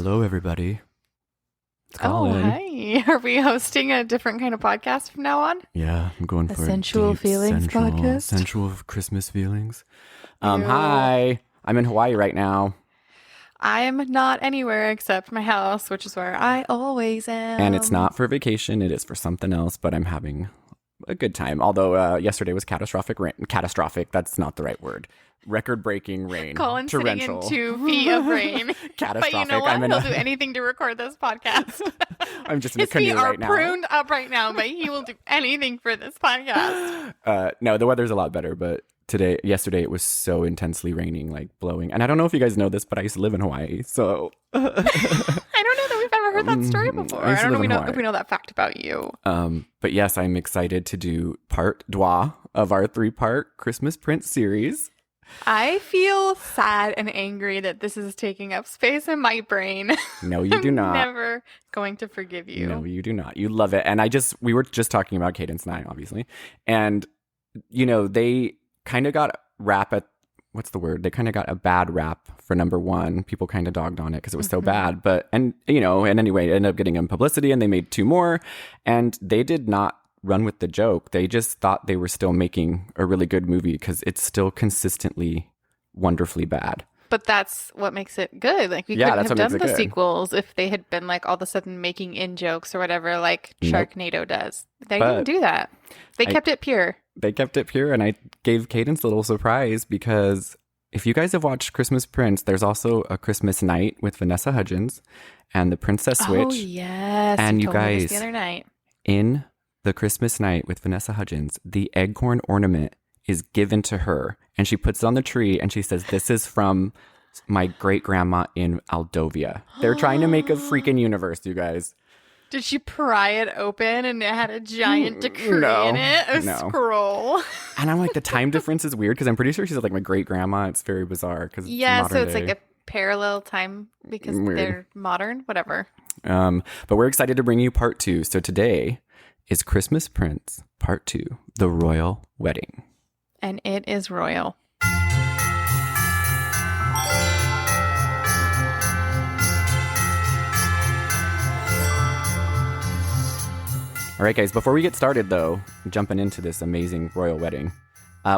Hello, everybody. It's Oh, Colin. hi. Are we hosting a different kind of podcast from now on? Yeah, I'm going for sensual deep, feelings podcast? Sensual Christmas feelings. Ew. Hi. I'm in Hawaii right now. I'm not anywhere except my house, which is where I always am. And it's not for vacation. It is for something else, but I'm having a good time. Although yesterday was catastrophic rain. Catastrophic, that's not the right word. Record-breaking rain. Colin's Torrential. sitting in 2 feet of rain. Catastrophic. But you know what? He'll do anything to record this podcast. I'm just in a His feet canoe are right now. pruned up right now, but he will do anything for this podcast. No, the weather's a lot better, but yesterday it was so intensely raining, like blowing. And I don't know if you guys know this, but I used to live in Hawaii, so I don't know that we've ever heard that story before. I don't live know in if we know that fact about you. But yes, I'm excited to do part deux of our 3-part Christmas Prince series. I feel sad and angry that this is taking up space in my brain. No, you do not. I'm never going to forgive you. No, you do not. You love it. And we were just talking about Cadence and I, obviously. And, you know, they kind of got what's the word? They kind of got a bad rap for number 1. People kind of dogged on it because it was so bad. And anyway, it ended up getting them publicity and they made 2 more. And they did not run with the joke. They just thought they were still making a really good movie because it's still consistently wonderfully bad. But that's what makes it good. Like, we couldn't have done the sequels if they had been like all of a sudden making in-jokes or whatever like Sharknado does. They didn't do that. They kept it pure. They kept it pure, and I gave Cadence a little surprise because if you guys have watched Christmas Prince, there's also a Christmas Night with Vanessa Hudgens and the Princess Switch. Oh, yes. And you told me guys, this the other night. In the Christmas Night with Vanessa Hudgens, the Eggcorn ornament is given to her, and she puts it on the tree, and she says, "This is from my great-grandma in Aldovia." They're trying to make a freaking universe, you guys. Did she pry it open and it had a giant decree in it? A scroll. And I'm like, the time difference is weird because I'm pretty sure she's like my great-grandma. It's very bizarre. Yeah, so it's like a parallel time because they're modern, whatever. But we're excited to bring you part 2. So today is Christmas Prince part 2, The Royal Wedding. And it is royal. All right, guys, before we get started, though, jumping into this amazing royal wedding,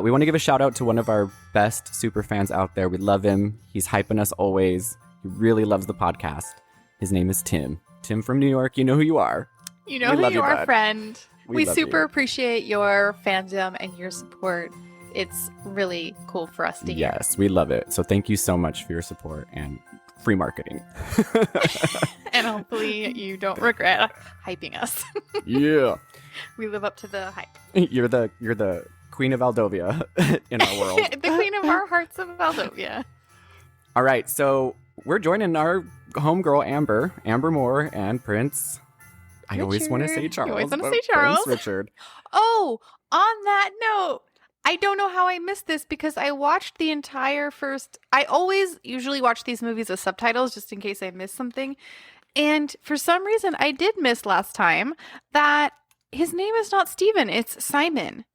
we want to give a shout out to one of our best super fans out there. We love him. He's hyping us always. He really loves the podcast. His name is Tim. Tim from New York. You know who you are. You know who you are, bud. friend. We super you. Appreciate your fandom and your support. It's really cool for us to hear. Yes, we love it. So thank you so much for your support and free marketing. And hopefully you don't regret hyping us. Yeah. We live up to the hype. You're the queen of Aldovia in our world. The queen of our hearts of Aldovia. All right, so we're joining our homegirl Amber Moore and Prince. I always want to say Charles. You always want to say Charles. Prince Richard. Oh, on that note, I don't know how I missed this because I watched the entire first. I always usually watch these movies with subtitles just in case I miss something. And for some reason, I did miss last time that his name is not Stephen. It's Simon.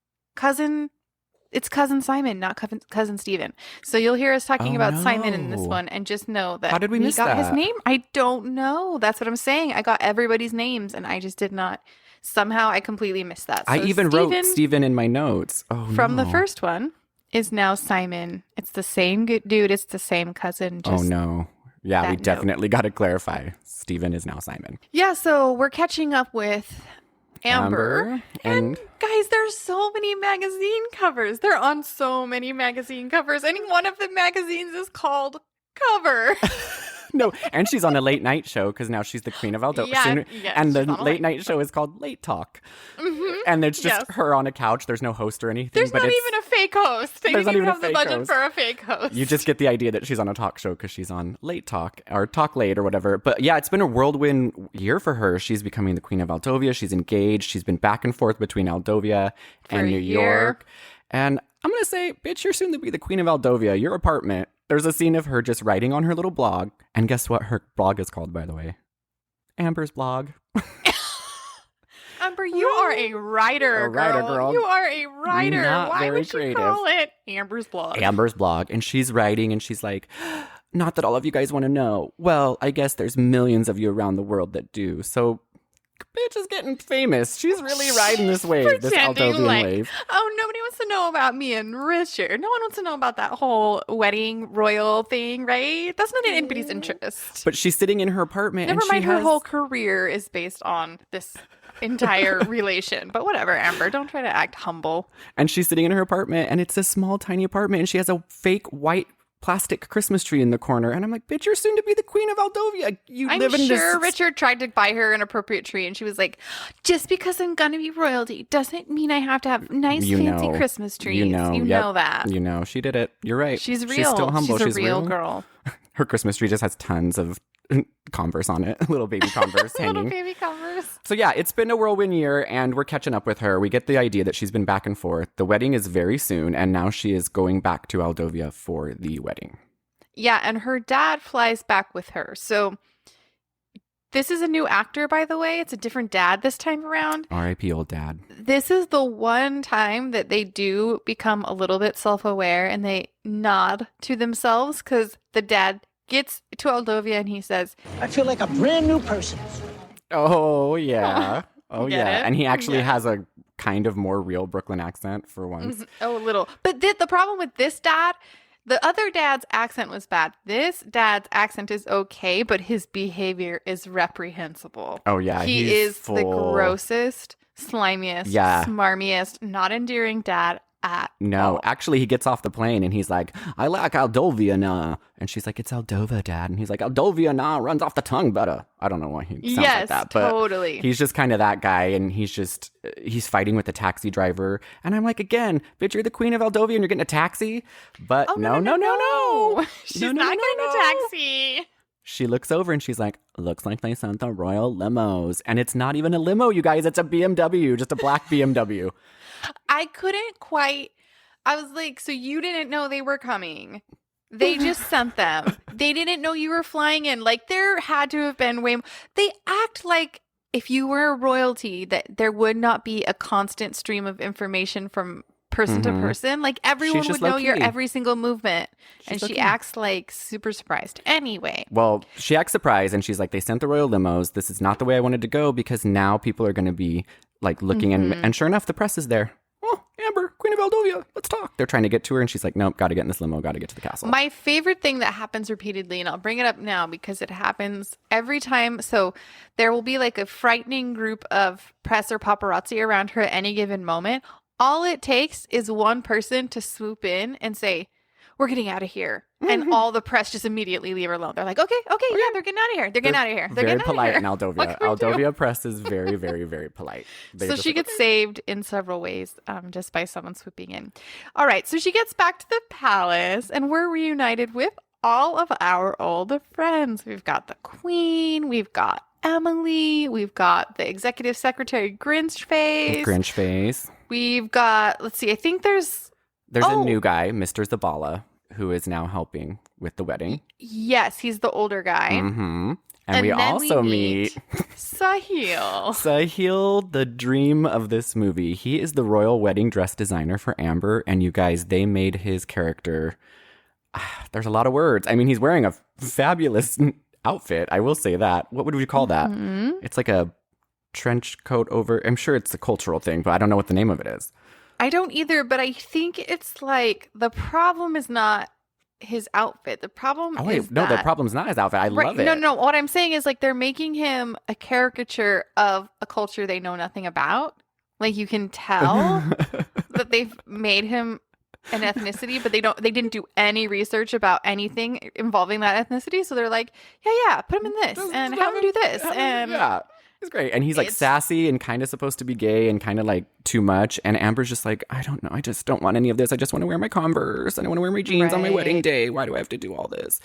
It's cousin Simon, not cousin Stephen. So you'll hear us talking about Simon in this one, and just know that how did we miss that? His name? I don't know. That's what I'm saying. I got everybody's names, and I just did not. Somehow, I completely missed that. So I even wrote Stephen in my notes. From the first one is now Simon. It's the same dude. It's the same cousin. Oh no. Yeah, we definitely got to clarify. Stephen is now Simon. Yeah, so we're catching up with Amber. And guys, there's so many magazine covers. They're on so many magazine covers. And one of the magazines is called Cover. No, and she's on a late night show because now she's the queen of Aldovia. Yeah, and the late night show is called Late Talk. Mm-hmm. And it's just her on a couch. There's no host or anything. There's not even a fake host. They didn't even have the budget for a fake host. You just get the idea that she's on a talk show because she's on Late Talk or Talk Late or whatever. But yeah, it's been a whirlwind year for her. She's becoming the queen of Aldovia. She's engaged. She's been back and forth between Aldovia and New York. And I'm going to say, bitch, you're soon to be the queen of Aldovia. Your apartment. There's a scene of her just writing on her little blog. And guess what her blog is called, by the way? Amber's blog. Amber, you are a writer, girl. You are a writer. Not Why very would creative. you call it Amber's blog? Amber's blog. And she's writing and she's like, not that all of you guys want to know. Well, I guess there's millions of you around the world that do. So, bitch is getting famous. She's really riding this wave, this Pretending Aldovian wave. oh, nobody wants to know about me and Richard. No one wants to know about that whole wedding royal thing, right? That's not in anybody's interest. But she's sitting in her apartment. Never and mind, she her has... whole career is based on this entire relation. But whatever, Amber, don't try to act humble. And she's sitting in her apartment, and it's a small, tiny apartment, and she has a fake white plastic Christmas tree in the corner. And I'm like, bitch, you're soon to be the queen of Aldovia. I'm sure Richard tried to buy her an appropriate tree, and she was like, just because I'm gonna be royalty doesn't mean I have to have nice, fancy Christmas trees. You know that. You know, she did it. You're right. She's real. She's still humble. She's a real girl. Her Christmas tree just has tons of Converse on it. Little baby Converse hanging. Little baby Converse. So yeah, it's been a whirlwind year, and we're catching up with her. We get the idea that she's been back and forth. The wedding is very soon, and now she is going back to Aldovia for the wedding. Yeah, and her dad flies back with her. So this is a new actor, by the way. It's a different dad this time around. R.I.P. old dad. This is the one time that they do become a little bit self-aware and they nod to themselves, because the dad gets to Aldovia and he says, I feel like a brand new person. Oh, yeah. Oh, Get yeah. it? And he actually has a kind of more real Brooklyn accent for once. oh, a little. But the problem with this dad, the other dad's accent was bad. This dad's accent is okay, but his behavior is reprehensible. Oh, yeah. He is the grossest, slimiest, smarmiest, not endearing dad at all. Actually, he gets off the plane and he's like, I like Aldovia na. And she's like, it's Aldova, Dad. And he's like, Aldovia na runs off the tongue better. I don't know why he sounds like that. But totally. He's just kind of that guy, and he's fighting with the taxi driver. And I'm like, again, bitch, you're the queen of Aldovia and you're getting a taxi. But no. She's not getting a taxi. She looks over and she's like, looks like they sent the royal limos. And it's not even a limo, you guys. It's a BMW, just a black BMW. I was like, so you didn't know they were coming. They just sent them. They didn't know you were flying in. Like, there had to have been way more. They act like if you were a royalty, that there would not be a constant stream of information from person to person. Like, everyone would know your every single movement. And she acts like super surprised. Anyway. Well, she acts surprised and she's like, they sent the royal limos. This is not the way I wanted to go, because now people are going to be like looking and sure enough, the press is there. Oh, Amber, Queen of Aldovia, let's talk. They're trying to get to her and she's like, nope, got to get in this limo, got to get to the castle. My favorite thing that happens repeatedly, and I'll bring it up now because it happens every time. So there will be like a frightening group of press or paparazzi around her at any given moment. All it takes is one person to swoop in and say, we're getting out of here. And all the press just immediately leave her alone. They're like, okay, yeah, they're getting out of here. They're getting out of here. They're very getting polite out of in here. Aldovia. Aldovia press is very, very, very polite. So she gets saved in several ways just by someone swooping in. All right, so she gets back to the palace and we're reunited with all of our old friends. We've got the queen. We've got Emily. We've got the executive secretary, Grinch Face. We've got, let's see, I think there's a new guy, Mr. Zabala, who is now helping with the wedding. Yes, he's the older guy. Mm-hmm. And we also meet Sahil. Sahil, the dream of this movie. He is the royal wedding dress designer for Amber. And you guys, they made his character. There's a lot of words. I mean, he's wearing a fabulous outfit. I will say that. What would we call that? It's like a trench coat over. I'm sure it's a cultural thing, but I don't know what the name of it is. I don't either, but I think it's like the problem is not his outfit. The problem the problem's not his outfit. I love it. No. What I'm saying is like they're making him a caricature of a culture they know nothing about. Like you can tell that they've made him an ethnicity, but they didn't do any research about anything involving that ethnicity. So they're like, yeah, put him in this and have him do this. And yeah. It's great. And he's like sassy and kind of supposed to be gay and kind of like too much. And Amber's just like, I don't know. I just don't want any of this. I just want to wear my Converse and I want to wear my jeans on my wedding day. Why do I have to do all this?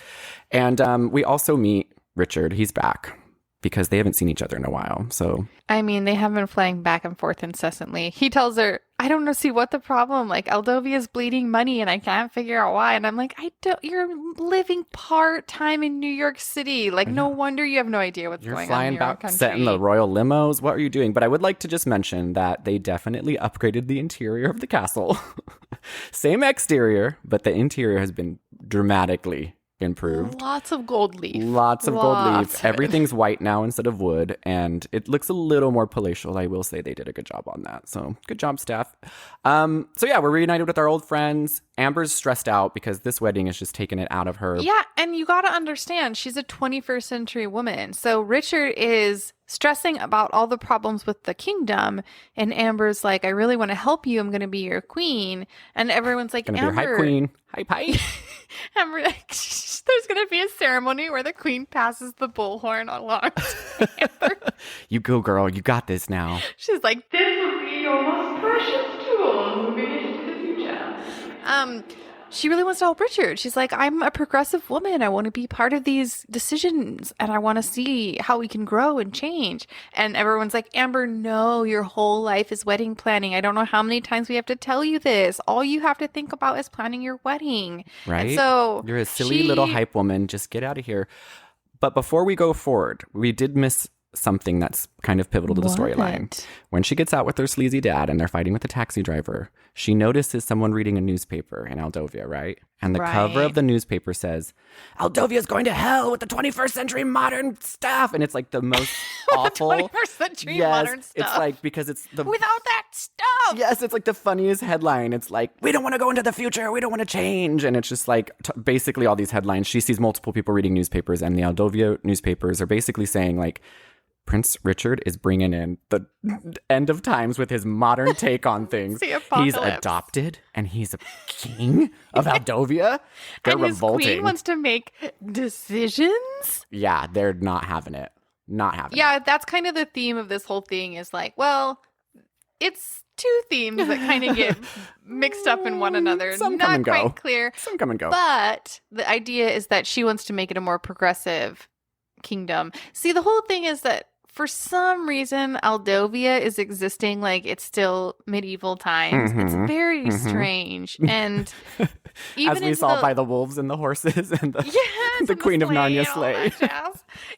And we also meet Richard. He's back because they haven't seen each other in a while. So, I mean, they have been flying back and forth incessantly. He tells her, I don't know, see what the problem, like Aldovia's bleeding money and I can't figure out why. And I'm like, you're living part-time in New York City. Like, no wonder you have no idea what's going on in your own country. Setting the royal limos. What are you doing? But I would like to just mention that they definitely upgraded the interior of the castle. Same exterior, but the interior has been dramatically improved. Lots of gold leaf. Lots of gold Lots leaf. of it. Everything's white now instead of wood, and it looks a little more palatial. I will say they did a good job on that. So good job, staff. So yeah, we're reunited with our old friends. Amber's stressed out because this wedding is just taking it out of her. Yeah, and you got to understand, she's a 21st century woman. So Richard is stressing about all the problems with the kingdom, and Amber's like, I really want to help you. I'm going to be your queen. And everyone's like, Gonna be Amber, your hype queen. Hype, hype. Amber, there's going to be a ceremony where the queen passes the bullhorn along to Amber. You go, girl. You got this now. She's like, this will be your most precious tool moving into the future. She really wants to help Richard. She's like, I'm a progressive woman. I want to be part of these decisions, and I want to see how we can grow and change. And everyone's like, Amber, no, your whole life is wedding planning. I don't know how many times we have to tell you this. All you have to think about is planning your wedding. Right? And so you're a silly little hype woman. Just get out of here. But before we go forward, we did miss something that's kind of pivotal to the storyline. When she gets out with her sleazy dad and they're fighting with the taxi driver, she notices someone reading a newspaper in Aldovia, right? And the cover of the newspaper says, Aldovia's going to hell with the 21st century modern stuff. And it's like the most awful. 21st century modern stuff. It's like, because it's the... Without that stuff. Yes, it's like the funniest headline. It's like, we don't want to go into the future. We don't want to change. And it's just like, basically all these headlines. She sees multiple people reading newspapers, and the Aldovia newspapers are basically saying like, Prince Richard is bringing in the end of times with his modern take on things. He's adopted, and he's a king of Aldovia. They're and revolting. His queen wants to make decisions. Yeah, they're not having it. Not having it. Yeah, that's kind of the theme of this whole thing is like, well, it's two themes that kind of get mixed up in one another. Some not come and quite go. clear. Some come and go. But the idea is that she wants to make it a more progressive kingdom. See, the whole thing is that for some reason, Aldovia is existing like it's still medieval times. It's very strange. And even as we saw by the wolves and the horses and the Queen of Narnia sleigh.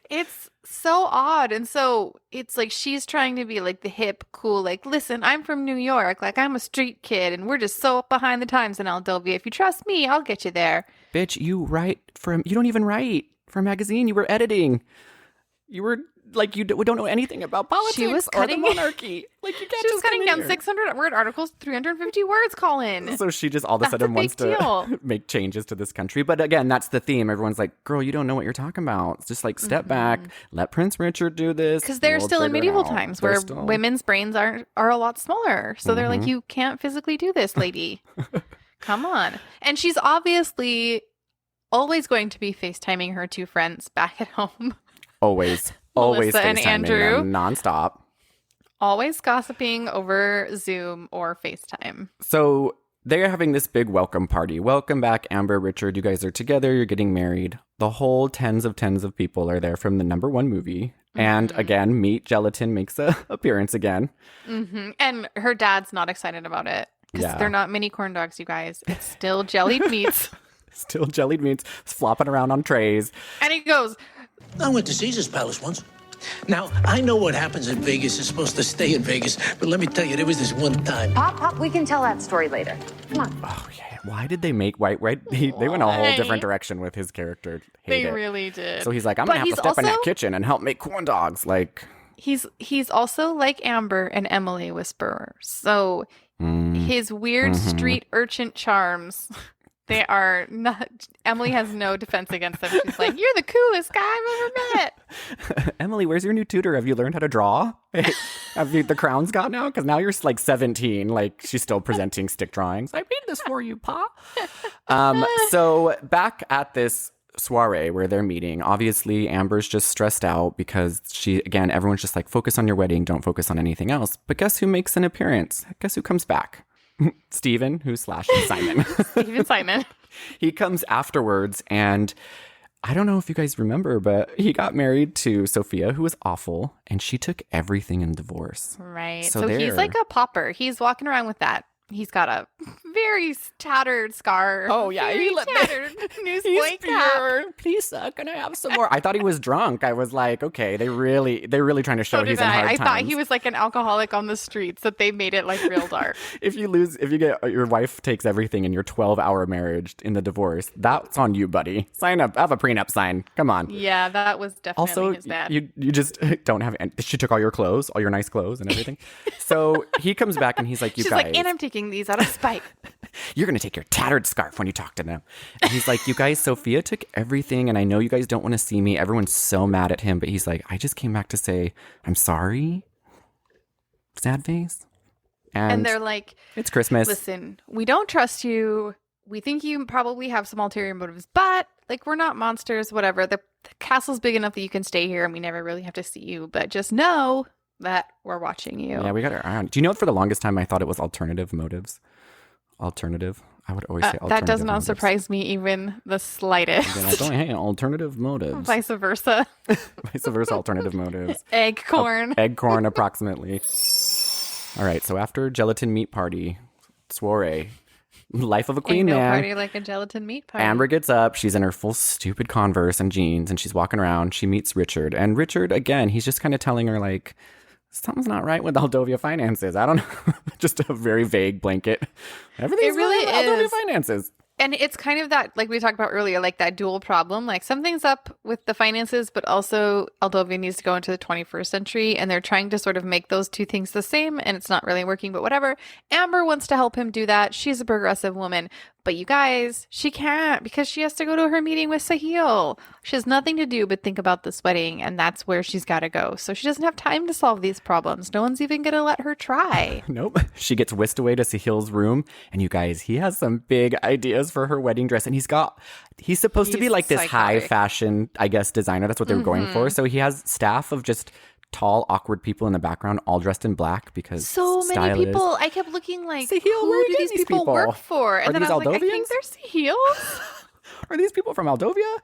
It's so odd. And so it's like she's trying to be like the hip, cool, like, listen, I'm from New York. Like, I'm a street kid, and we're just so behind the times in Aldovia. If you trust me, I'll get you there. Bitch, you don't even write for a magazine. You were editing. You were like, we don't know anything about politics or the monarchy. Like, you can't. She was cutting down 600-word articles, 350 words, Colin. So she just all of a sudden wants to make changes to this country. But again, that's the theme. Everyone's like, girl, you don't know what you're talking about. It's just like, step back, let Prince Richard do this. Because they're still in medieval times where women's brains are a lot smaller. So they're like, you can't physically do this, lady. Come on. And she's obviously always going to be FaceTiming her two friends back at home. Always Melissa and FaceTiming Andrew. them nonstop. Always gossiping over Zoom or FaceTime. So they're having this big welcome party. Welcome back, Amber, Richard. You guys are together. You're getting married. The whole tens of people are there from the #1 movie. And again, Meat Gelatin makes an appearance again. And her dad's not excited about it. Because they're not mini corn dogs, you guys. It's still jellied meats. Still jellied meats flopping around on trays. And he goes, I went to Caesar's palace once. Now, I know what happens in Vegas is supposed to stay in Vegas, but let me tell you, there was this one time. Pop, we can tell that story later. Come on. Oh, yeah. Why did they make White? They went a whole different direction with his character. They really did. So he's like, I'm going to have to step in that kitchen and help make corn dogs. Like, he's also like Amber and Emily Whisperer. So his weird street urchin charms... They are not. Emily has no defense against them. She's like, "You're the coolest guy I've ever met." Emily, where's your new tutor? Have you learned how to draw? Have you the crowns got now? Because now you're like 17. Like, she's still presenting stick drawings. I made this for you, Pa. So back at this soiree where they're meeting, obviously Amber's just stressed out because everyone's just like, focus on your wedding, don't focus on anything else. But guess who makes an appearance? Guess who comes back? Steven, who slashed Simon. Steven Simon. He comes afterwards, and I don't know if you guys remember, but he got married to Sophia, who was awful, and she took everything in divorce. Right. So he's like a pauper. He's walking around with that He's got a very tattered scar. Oh, yeah. Very tattered newsboy cap. Please, can I have some more? I thought he was drunk. I was like, okay, they're really trying to show So he's did in hard I. I times. thought he was like an alcoholic on the streets, that they made it like real dark. If you get your wife takes everything in your 12-hour marriage in the divorce, that's on you, buddy. Sign up. Have a prenup sign. Come on. Yeah, that was definitely Also, his bad. you just don't have. She took all your clothes, all your nice clothes, and everything. So he comes back and he's like, "You She's guys, like, and I'm taking these out of spite. you're gonna take your tattered scarf when you talk to them." And he's like, "You guys, Sophia took everything, and I know you guys don't want to see me. Everyone's so mad at him, but he's like, I just came back to say I'm sorry." Sad face. And they're like, it's Christmas. listen, we don't trust you. We think you probably have some ulterior motives, but like, we're not monsters, whatever. The castle's big enough that you can stay here and we never really have to see you. But just know that we're watching you. Yeah, we got our eye on. Do you know, for the longest time, I thought it was alternative motives. Alternative. I would always say alternative. That does not motives. surprise me even the slightest. And then I go, hey, alternative motives. Vice versa. Vice versa, alternative motives. Egg corn. Egg corn, approximately. All right, so after gelatin meat party, soiree, life of a queen, Ain't no man. party like a gelatin meat party. Amber gets up. She's in her full stupid Converse and jeans, and she's walking around. She meets Richard. And Richard, again, he's just kind of telling her, like, something's not right with Aldovia finances. I don't know. Just a very vague blanket. Everything's really wrong with Aldovia is. finances. And it's kind of that, like we talked about earlier, like that dual problem. Like, something's up with the finances, but also Aldovia needs to go into the 21st century. And they're trying to sort of make those two things the same. And it's not really working, but whatever. Amber wants to help him do that. She's a progressive woman. But you guys, she can't, because she has to go to her meeting with Sahil. She has nothing to do but think about this wedding, and that's where she's got to go. So she doesn't have time to solve these problems. No one's even going to let her try. Nope. She gets whisked away to Sahil's room, and you guys, he has some big ideas for her wedding dress, and he's supposed to be He's like this high psychotic. fashion, I guess, designer. That's what they were going for. So he has staff of just tall, awkward people in the background, all dressed in black because So many style is- people. I kept looking like, Sahil, who where are do you these getting these people work people? for? Are And then I these was like, I think Aldovians? they're Sahils. Are these people from Aldovia?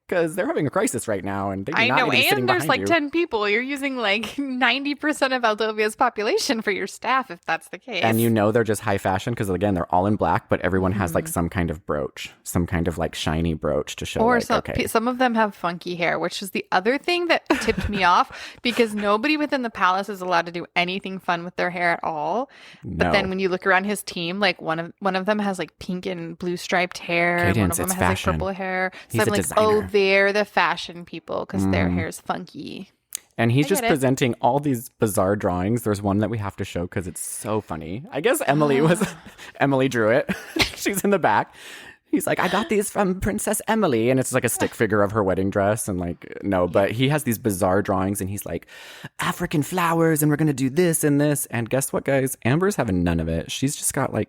Because they're having a crisis right now, and they do I not know, need to be sitting and there's behind like you. 10 people. You're using like 90% of Aldovia's population for your staff, if that's the case. And you know they're just high fashion because, again, they're all in black, but everyone has like some kind of brooch, some kind of like shiny brooch to show, Or like, okay. some of them have funky hair, which is the other thing that tipped me off, because nobody within the palace is allowed to do anything fun with their hair at all. But No. then when you look around his team, like one of them has like pink and blue striped hair, and one Cadence, of them it's has fashion. like purple hair. So He's I'm a like, designer. oh, they're the fashion people because their hair's funky. And he's I just get it. presenting all these bizarre drawings. There's one that we have to show because it's so funny. I guess Emily drew it. She's in the back. He's like, I got these from Princess Emily. And it's like a stick figure of her wedding dress. And like, no, but he has these bizarre drawings and he's like, African flowers, and we're going to do this and this. And guess what, guys? Amber's having none of it. She's just like,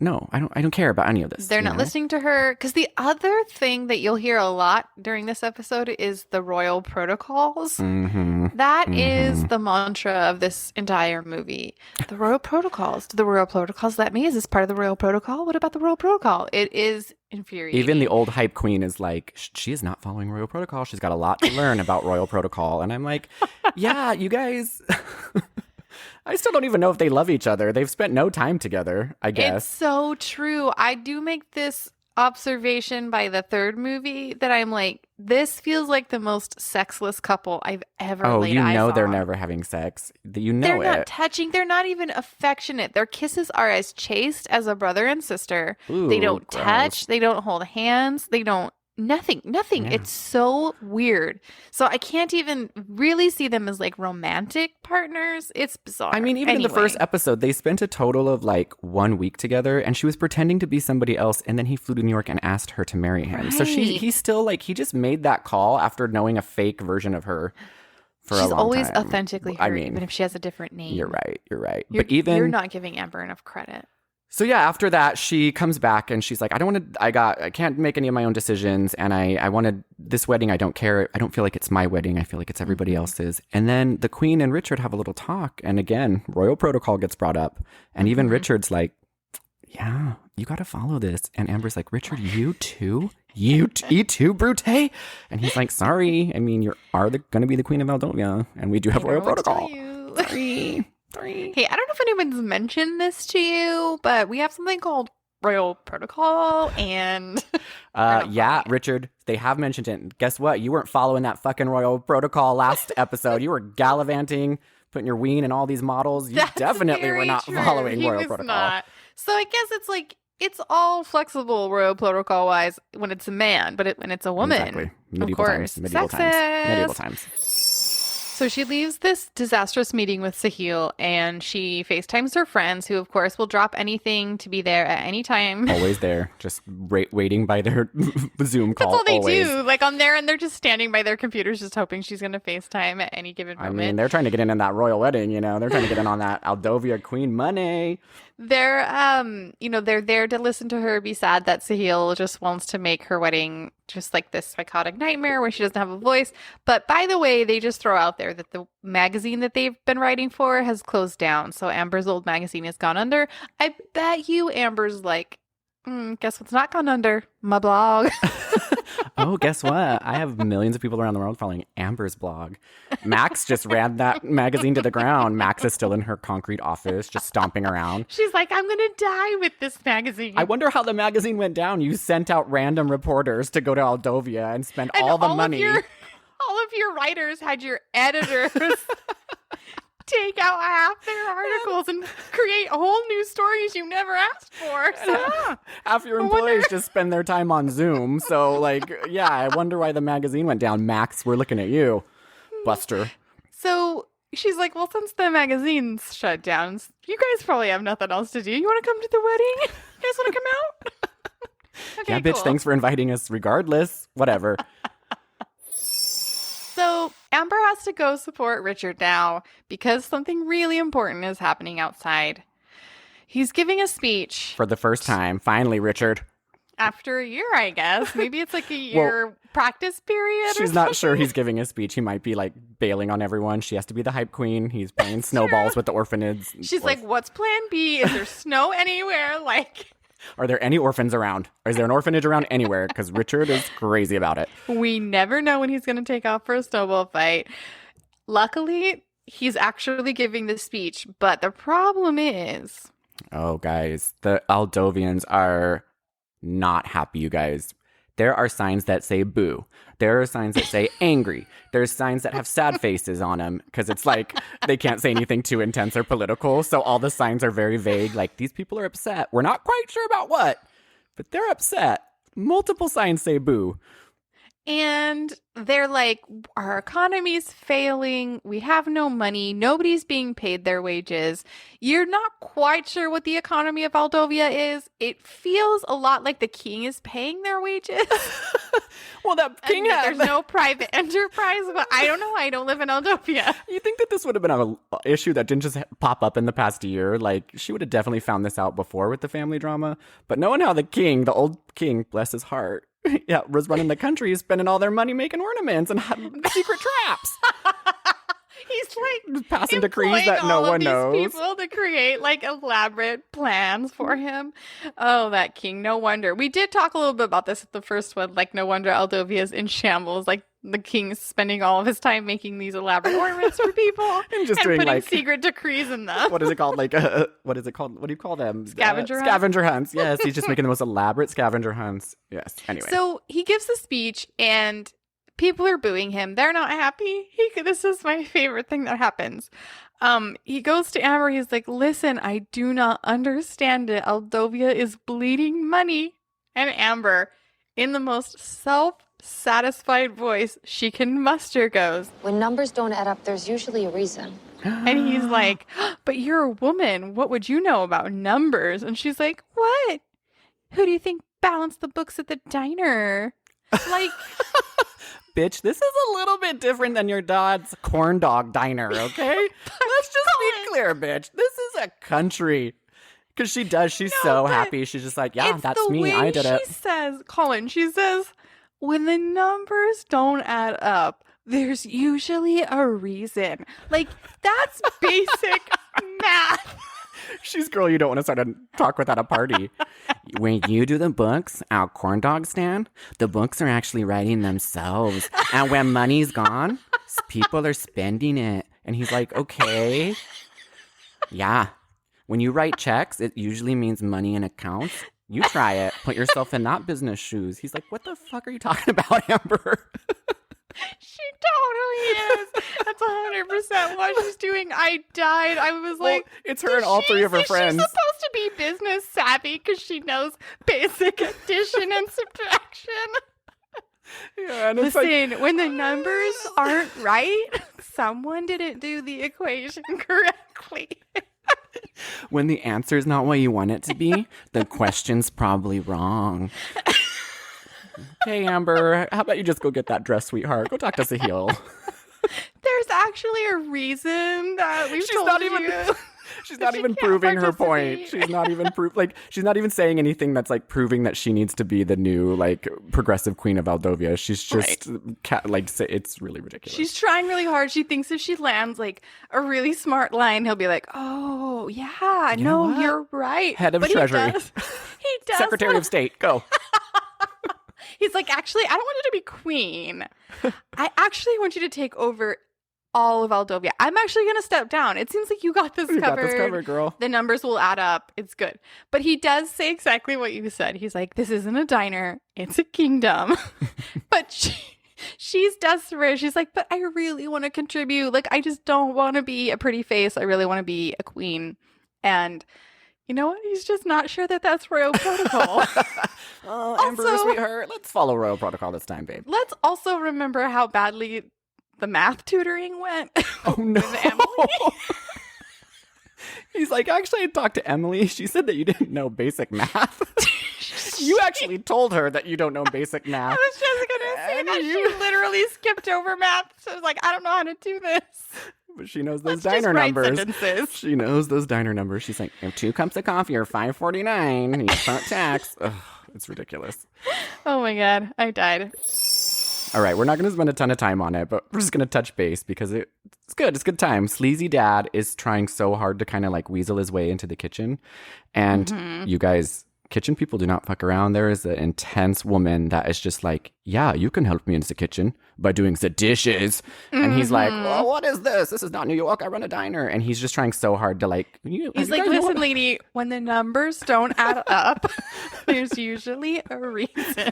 no, I don't care about any of this. They're you not know? listening to her. Because the other thing that you'll hear a lot during this episode is the royal protocols. Mm-hmm. That is the mantra of this entire movie. The royal protocols. Do the royal protocols let me? Is this part of the royal protocol? What about the royal protocol? It is infuriating. Even the old hype queen is like, she is not following royal protocol. She's got a lot to learn about royal protocol. And I'm like, yeah, you guys... I still don't even know if they love each other. They've spent no time together, I guess. It's so true. I do make this observation by the third movie that I'm like, this feels like the most sexless couple I've ever Oh, laid you eyes know they're on. never having sex. You know They're not it. touching. They're not even affectionate. Their kisses are as chaste as a brother and sister. They Ooh, don't gross. touch. They don't hold hands. They don't. Nothing. Yeah. It's so weird. So I can't even really see them as like romantic partners. It's bizarre. I mean, even in the first episode, they spent a total of like 1 week together, and she was pretending to be somebody else, and then he flew to New York and asked her to marry him. So Right. he's still like, he just made that call after knowing a fake version of her for a She's long always time. authentically her, I mean, even if she has a different name. you're right. You're, But even you're not giving Amber enough credit. So yeah, after that, she comes back and she's like, I can't make any of my own decisions. And I wanted this wedding. I don't care. I don't feel like it's my wedding. I feel like it's everybody else's. And then the Queen and Richard have a little talk. And again, royal protocol gets brought up. And even Richard's like, yeah, you got to follow this. And Amber's like, Richard, you too? You too, Brute? And he's like, sorry. I mean, you are going to be the Queen of Aldovia. And we do have royal protocol. You. Sorry. 3. Hey, I don't know if anyone's mentioned this to you, but we have something called Royal Protocol, and Yeah, Richard, they have mentioned it. Guess what? You weren't following that fucking Royal Protocol last episode. You were gallivanting, putting your ween in all these models. You definitely were not following Royal Protocol. Not. So I guess it's like it's all flexible Royal Protocol wise when it's a man, but when it's a woman, Exactly. of course, Medieval times. So she leaves this disastrous meeting with Sahil, and she FaceTimes her friends, who, of course, will drop anything to be there at any time. Always there, just waiting by their Zoom call. That's all they always. do. Like on there, and they're just standing by their computers, just hoping she's going to FaceTime at any given moment. I mean, they're trying to get in on that royal wedding, you know. They're trying to get in on that Aldovia queen money. They're, they're there to listen to her be sad that Sahil just wants to make her wedding just like this psychotic nightmare where she doesn't have a voice. But by the way, they just throw out there that the magazine that they've been writing for has closed down. So Amber's old magazine has gone under. I bet you Amber's like, guess what's not gone under? My blog. Oh, guess what? I have millions of people around the world following Amber's blog. Max just ran that magazine to the ground. Max is still in her concrete office, just stomping around. She's like, I'm going to die with this magazine. I wonder how the magazine went down. You sent out random reporters to go to Aldovia and spend all the money. All of your writers had your editors take out half their articles and create whole new stories you never asked for. So, half your employees just spend their time on Zoom. So, yeah, I wonder why the magazine went down. Max, we're looking at you, Buster. So she's like, well, since the magazine's shut down, you guys probably have nothing else to do. You want to come to the wedding? You guys want to come out? Okay, yeah, bitch, cool. Thanks for inviting us regardless. Whatever. So Amber has to go support Richard now because something really important is happening outside. He's giving a speech. For the first time. Finally, Richard. After a year, I guess. Maybe it's like a year practice period. She's not sure he's giving a speech. He might be like bailing on everyone. She has to be the hype queen. He's playing snowballs with the orphanage. She's like, what's plan B? Is there snow anywhere? Are there any orphans around? Is there an orphanage around anywhere? Because Richard is crazy about it. We never know when he's going to take off for a snowball fight. Luckily, he's actually giving the speech. But the problem is... Oh, guys, the Aldovians are not happy, you guys. There are signs that say boo. There are signs that say angry. There's signs that have sad faces on them because it's like they can't say anything too intense or political. So all the signs are very vague. Like, these people are upset. We're not quite sure about what, but they're upset. Multiple signs say boo. And they're like, our economy's failing. We have no money. Nobody's being paid their wages. You're not quite sure what the economy of Aldovia is. It feels a lot like the king is paying their wages. Well, that king there's no private enterprise, but I don't know. I don't live in Aldovia. You think that this would have been an issue that didn't just pop up in the past year? Like, she would have definitely found this out before with the family drama. But knowing how the king, the old king, bless his heart, was running the country, spending all their money making ornaments and secret traps. He's like passing decrees that no one knows. People to create like elaborate plans for him. Oh, that king! No wonder. We did talk a little bit about this at the first one. Like, no wonder Aldovia's in shambles. Like, the king's spending all of his time making these elaborate ornaments for people and just doing putting like secret decrees in them. What is it called? Like, what is it called? What do you call them? Scavenger hunts. Scavenger hunts. Yes, he's just making the most elaborate scavenger hunts. Yes. Anyway, so he gives the speech and people are booing him. They're not happy. This is my favorite thing that happens. He goes to Amber. He's like, listen, I do not understand it. Aldovia is bleeding money. And Amber, in the most self-satisfied voice she can muster, goes, When numbers don't add up, there's usually a reason. and he's like, but you're a woman. What would you know about numbers? And she's like, what? Who do you think balanced the books at the diner? Like... bitch, this is a little bit different than your dad's corn dog diner, okay? Let's just be clear, bitch. This is a country. Because she does. She's so happy. She's just like, yeah, that's me. I did it. She says, Colin, she says, when the numbers don't add up, there's usually a reason. Like, that's basic math. She's girl you don't want to start a talk with at a party. When you do the books, our corn dog stand, the books are actually writing themselves. And when money's gone, people are spending it. And he's like, okay. Yeah. When you write checks, it usually means money in accounts. You try it. Put yourself in that business shoes. He's like, what the fuck are you talking about, Amber? She totally is. That's 100% what she's doing. I died. I was like, it's her and all three of her friends. She's supposed to be business savvy because she knows basic addition and subtraction. Yeah, and listen, when the numbers aren't right, someone didn't do the equation correctly. When the answer is not what you want it to be, the question's probably wrong. Okay, Amber, how about you just go get that dress, sweetheart? Go talk to Sahil. There's actually a reason that we've told you. She's not even proving her point. She's not even she's not even saying anything that's like proving that she needs to be the new like progressive queen of Aldovia. She's just it's really ridiculous. She's trying really hard. She thinks if she lands like a really smart line, he'll be like, "Oh yeah, no, you're right." Head of Treasury, he does. Secretary of State, go. He's like, actually, I don't want you to be queen. I actually want you to take over all of Aldovia. I'm actually going to step down. It seems like you got this covered. Got this covered, girl. The numbers will add up. It's good. But he does say exactly what you said. He's like, this isn't a diner. It's a kingdom. But she's desperate. She's like, but I really want to contribute. Like, I just don't want to be a pretty face. I really want to be a queen. And you know what? He's just not sure that that's royal protocol. Amber, sweetheart, let's follow royal protocol this time, babe. Let's also remember how badly the math tutoring went. Oh, no. With Emily. He's like, actually, I talked to Emily. She said that you didn't know basic math. You actually told her that you don't know basic math. I was just going to say that she literally skipped over math. So I was like, I don't know how to do this. But she knows those diner numbers. She knows those diner numbers. She's like, if 2 cups of coffee are $5.49, you front tax. Ugh, it's ridiculous. Oh my God, I died. All right, we're not going to spend a ton of time on it, but we're just going to touch base because it's good. It's good time. Sleazy dad is trying so hard to kind of like weasel his way into the kitchen. And you guys, kitchen people do not fuck around. There is an intense woman that is just like, yeah, you can help me in the kitchen by doing the dishes. And he's like, well, what is this? This is not New York. I run a diner. And he's just trying so hard to like, he's like, listen, lady, when the numbers don't add up, there's usually a reason.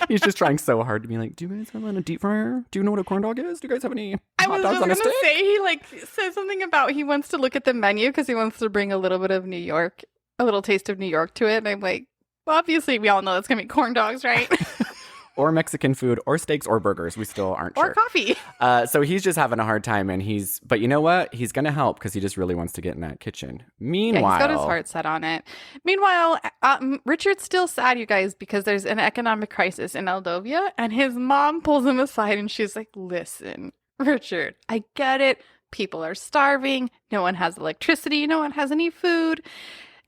He's just trying so hard to be like, do you guys have a deep fryer? Do you know what a corn dog is? Do you guys have any hot dogs on a stick? I was just going to say, he like says something about he wants to look at the menu because he wants to bring a little bit of New York, a little taste of New York to it. And I'm like, well, obviously we all know it's going to be corn dogs, right? Or Mexican food, or steaks, or burgers. We still aren't sure. Or coffee. So he's just having a hard time, but you know what? He's going to help because he just really wants to get in that kitchen. Meanwhile, he's got his heart set on it. Meanwhile, Richard's still sad, you guys, because there's an economic crisis in Aldovia, and his mom pulls him aside, and she's like, listen, Richard, I get it. People are starving. No one has electricity. No one has any food.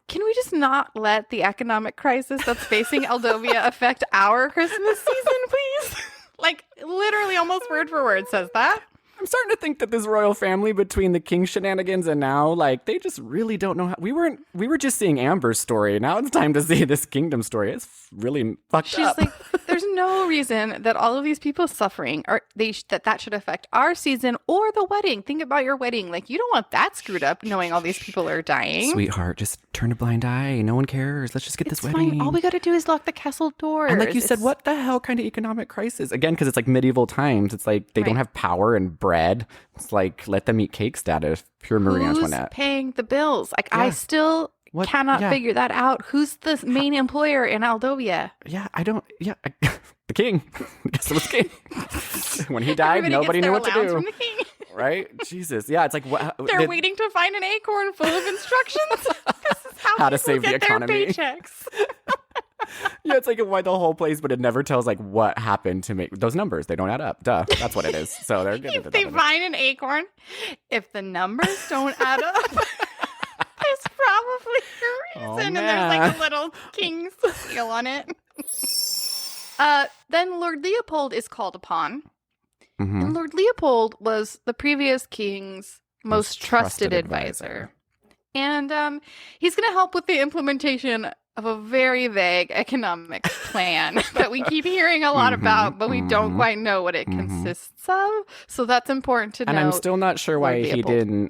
Can we just not let the economic crisis that's facing Aldovia affect our Christmas season, please? Like, literally almost word for word says that. I'm starting to think that this royal family, between the king shenanigans and now, like, they just really don't know how. We were just seeing Amber's story. Now it's time to see this kingdom story. It's really fucked up. She's like, there's no reason that all of these people suffering or that should affect our season or the wedding. Think about your wedding. Like, you don't want that screwed up knowing all these people are dying. Sweetheart, just turn a blind eye. No one cares. Let's just get this wedding. Fine. All we got to do is lock the castle doors. And like you said, what the hell kind of economic crisis? Again, because it's like medieval times. It's like they don't have power and bread. It's like, let them eat cake status. Pure Marie Antoinette. Who's paying the bills? Like, I still cannot figure that out. Who's the main employer in Aldovia? Yeah, I don't. Yeah, the king. I guess it was king. When he died, nobody knew what to do. From the king. Right? Jesus. Yeah, it's like what they're waiting to find an acorn full of instructions. This is how to save the economy. Paychecks. Yeah, it's like why the whole place, but it never tells like what happened to make those numbers. They don't add up. Duh. That's what it is. So they're good. If they find an acorn, if the numbers don't add up, there's probably a reason. And there's like a little king's seal on it. Then Lord Leopold is called upon. Mm-hmm. And Lord Leopold was the previous king's most trusted advisor. And he's going to help with the implementation of a very vague economic plan that we keep hearing a lot about, but we don't quite know what it consists of. So that's important to know. And I'm still not sure why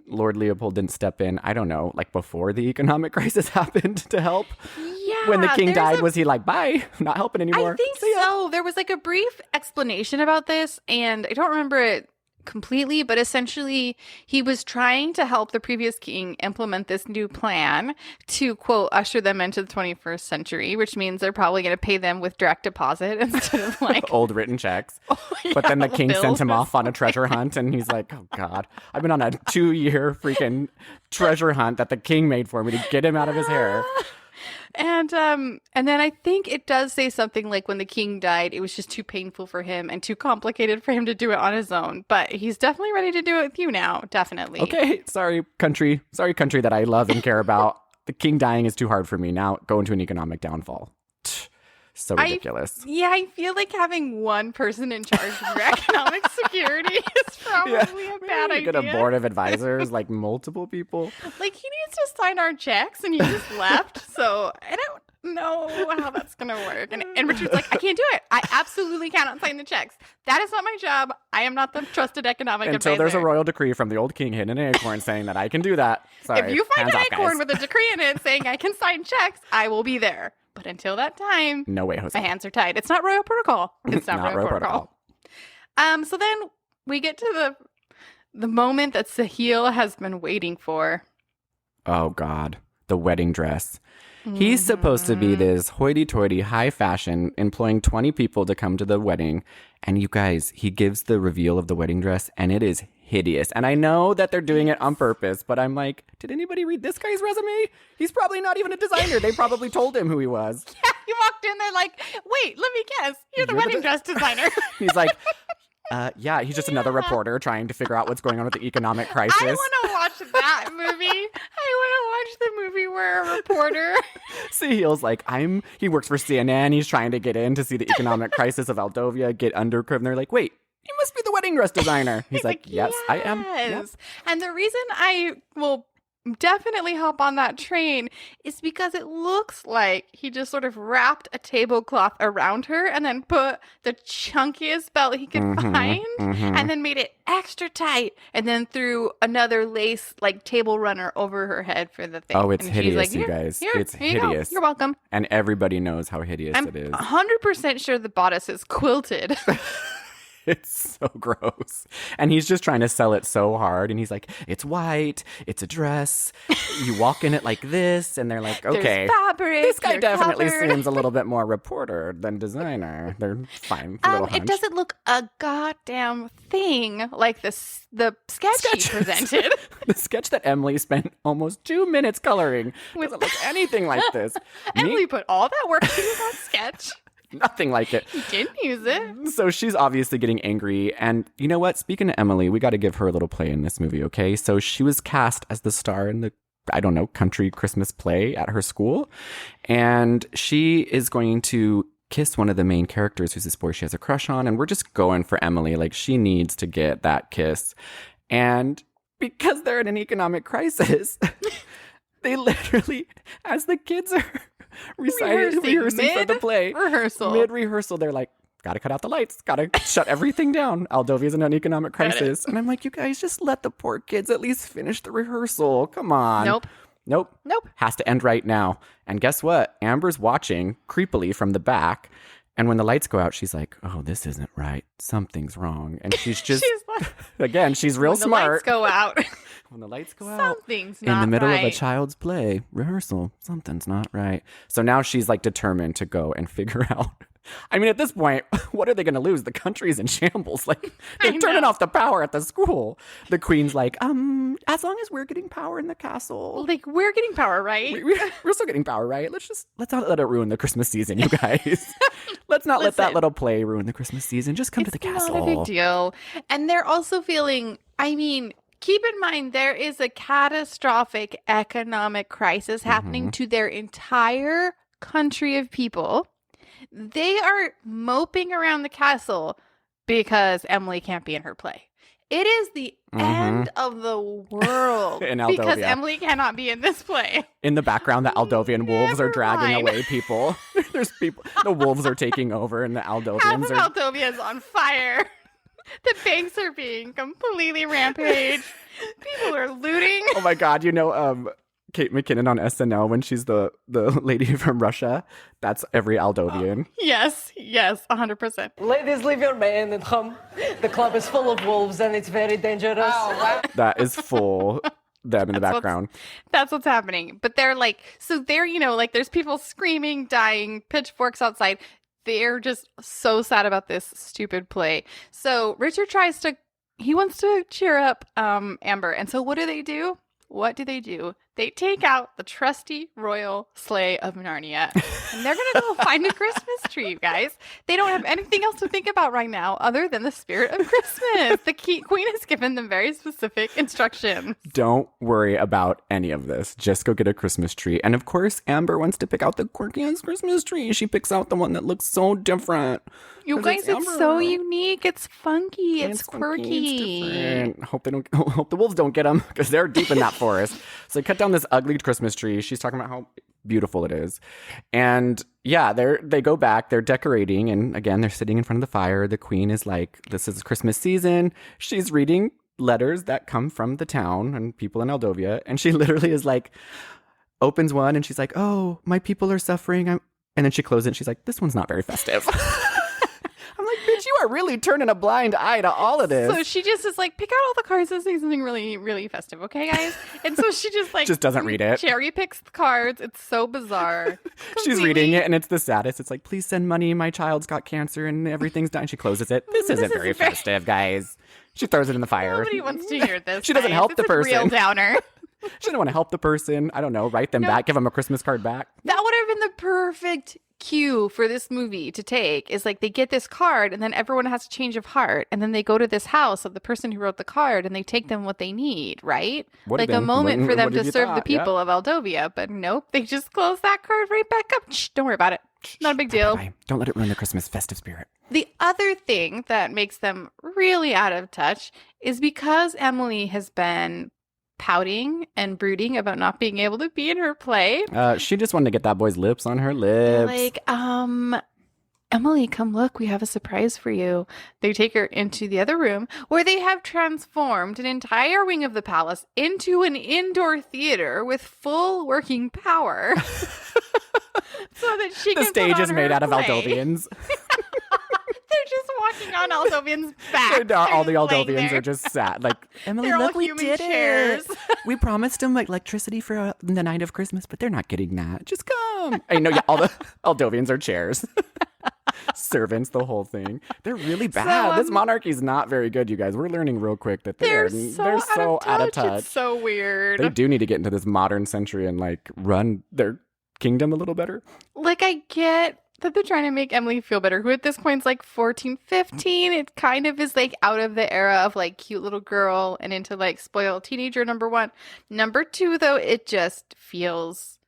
Lord Leopold didn't step in, I don't know, like before the economic crisis happened to help. Yeah. When the king died, was he like, bye, not helping anymore? I think so. There was like a brief explanation about this, and I don't remember it completely, but essentially he was trying to help the previous king implement this new plan to, quote, usher them into the 21st century, which means they're probably going to pay them with direct deposit instead of like old written checks. But then the king sent him off on a treasure hunt, and he's like, oh God, I've been on a 2-year freaking treasure hunt that the king made for me to get him out of his hair. And then I think it does say something like when the king died, it was just too painful for him and too complicated for him to do it on his own. But he's definitely ready to do it with you now. Definitely. Okay. Sorry, country that I love and care about. The king dying is too hard for me. Now go into an economic downfall. So ridiculous. I feel like having one person in charge of your economic security is probably a bad idea. Get a board of advisors, like multiple people. Like, he needs to sign our checks, and he just left. So I don't know how that's going to work. And Richard's like, I can't do it. I absolutely cannot sign the checks. That is not my job. I am not the trusted economic advisor. Until there's a royal decree from the old king hidden in an acorn saying that I can do that. Sorry, if you find an acorn guys. with a decree in it saying I can sign checks, I will be there. But until that time, no way, Jose. My hands are tied. It's not royal protocol. It's not royal protocol. So then we get to the moment that Sahil has been waiting for. Oh God, the wedding dress. He's supposed to be this hoity-toity, high fashion, employing 20 people to come to the wedding. And you guys, he gives the reveal of the wedding dress, and it is hideous. And I know that they're doing it on purpose, but I'm like, did anybody read this guy's resume? He's probably not even a designer. They probably told him who he was. Yeah, he walked in there like, wait, let me guess. You're the wedding dress designer. He's like, yeah, he's just another reporter trying to figure out what's going on with the economic crisis. I want to watch that movie. I want to watch the movie where a reporter. Sahil's like, he works for CNN. He's trying to get in to see the economic crisis of Aldovia, get undercover. And they're like, wait, you must be the wedding dress designer. He's like, yes, I am. Yep. And the reason I will definitely hop on that train is because it looks like he just sort of wrapped a tablecloth around her and then put the chunkiest belt he could find and then made it extra tight and then threw another lace like table runner over her head for the thing. Oh, it's and hideous, like, you guys. It's You hideous. You're welcome. And everybody knows how hideous it is. I'm 100% sure the bodice is quilted. It's so gross. And he's just trying to sell it so hard. And he's like, it's white. It's a dress. You walk in it like this. And they're like, okay. There's fabric, this guy definitely seems a little bit more reporter than designer. They're fine. It doesn't look a goddamn thing like the sketch he presented. The sketch that Emily spent almost 2 minutes coloring doesn't look anything like this. Emily put all that work into that sketch. Nothing like it. He didn't use it. So she's obviously getting angry. And you know what? Speaking of Emily, we got to give her a little play in this movie, okay? So she was cast as the star in the, I don't know, country Christmas play at her school. And she is going to kiss one of the main characters, who's this boy she has a crush on. And we're just going for Emily. Like, she needs to get that kiss. And because they're in an economic crisis, they literally, as the kids are rehearsing for the play. Mid-rehearsal, they're like, gotta cut out the lights, gotta shut everything down. Aldovia's in an economic crisis. And I'm like, you guys just let the poor kids at least finish the rehearsal. Come on. Nope. Has to end right now. And guess what? Amber's watching creepily from the back. And when the lights go out, she's like, oh, this isn't right. Something's wrong. And she's just, again, she's real smart. When the lights go out, something's not right. In the middle of a child's play, rehearsal, something's not right. So now she's like determined to go and figure out. I mean, at this point, what are they going to lose? The country's in shambles. Like, they're turning off the power at the school. The queen's like, as long as we're getting power in the castle. Like, we're getting power, right? We're still getting power, right? Let's not let it ruin the Christmas season, you guys. Let's not let that little play ruin the Christmas season. Just come to the castle. It's not a big deal. And they're also feeling, I mean, keep in mind, there is a catastrophic economic crisis happening to their entire country of people. They are moping around the castle because Emily can't be in her play. It is the end of the world In because Aldovia. Emily cannot be in this play. In the background, the Aldovian wolves are Never dragging mind. away people. There's people. The wolves are taking over, and the Half Aldovians of are. Aldovia is on fire. The banks are being completely rampaged. People are looting. Oh my God! Kate McKinnon on SNL when she's the lady from Russia. That's every Aldovian. Yes, 100%. Ladies, leave your man at home. The club is full of wolves and it's very dangerous. That is full. Them in the background. That's what's happening. But they're like, so they're, there's people screaming, dying, pitchforks outside. They're just so sad about this stupid play. So Richard he wants to cheer up Amber. And so what do? What do? They take out the trusty royal sleigh of Narnia. And they're going to go find a Christmas tree, you guys. They don't have anything else to think about right now other than the spirit of Christmas. The queen has given them very specific instructions. Don't worry about any of this. Just go get a Christmas tree. And of course, Amber wants to pick out the quirkiest Christmas tree. She picks out the one that looks so different. You guys, it's so unique. It's funky. It's quirky. It's different. Hope the wolves don't get them because they're deep in that forest. So they cut down this ugly Christmas tree. She's talking about how beautiful it is. And yeah, they go back. They're decorating. And again, they're sitting in front of the fire. The queen is like, this is Christmas season. She's reading letters that come from the town and people in Aldovia. And she literally is like, opens one and she's like, oh, my people are suffering. And then she closes it and she's like, this one's not very festive. I'm like, bitch, you are really turning a blind eye to all of this. So she just is like, pick out all the cards that say something really, really festive, okay, guys? And so she just like just doesn't read it. Cherry picks the cards. It's so bizarre. She's reading it and it's the saddest. It's like, please send money. My child's got cancer and everything's done. She closes it. This isn't very festive, guys. She throws it in the fire. Nobody wants to hear this. She doesn't guys. help This the is Real person. downer. She doesn't want to help the person. I don't know. Write them back. Give them a Christmas card back. That would have been the perfect cue for this movie to take. Is like they get this card and then everyone has a change of heart and then they go to this house of the person who wrote the card and they take them what they need, right? Would've Like a been. moment for them What to have you serve the thought? people of Aldovia. But nope, they just close that card right back up. Shh, don't worry about it. Not a big deal. Bye. Don't let it ruin the Christmas festive spirit. The other thing that makes them really out of touch is because Emily has been pouting and brooding about not being able to be in her play. She just wanted to get that boy's lips on her lips. Like, Emily, come look, we have a surprise for you. They take her into the other room where they have transformed an entire wing of the palace into an indoor theater with full working power. So that she the can stage put is on made her out of play. Aldovians. They're just walking on Aldovians' back. All the They're just laying Aldovians there. are just sad. Like, Emily, They're all look, we human did chairs. it. We promised them like electricity for the night of Christmas, but they're not getting that. Just come. I know, yeah, all the Aldovians are chairs. Servants, the whole thing. They're really bad. This monarchy's not very good, you guys. We're learning real quick that they're so out of touch. It's so weird. They do need to get into this modern century and like run their kingdom a little better. Like, I get that they're trying to make Emily feel better, who at this point is like 14, 15. It kind of is like out of the era of like cute little girl and into like spoiled teenager, number one. Number two, though, it just feels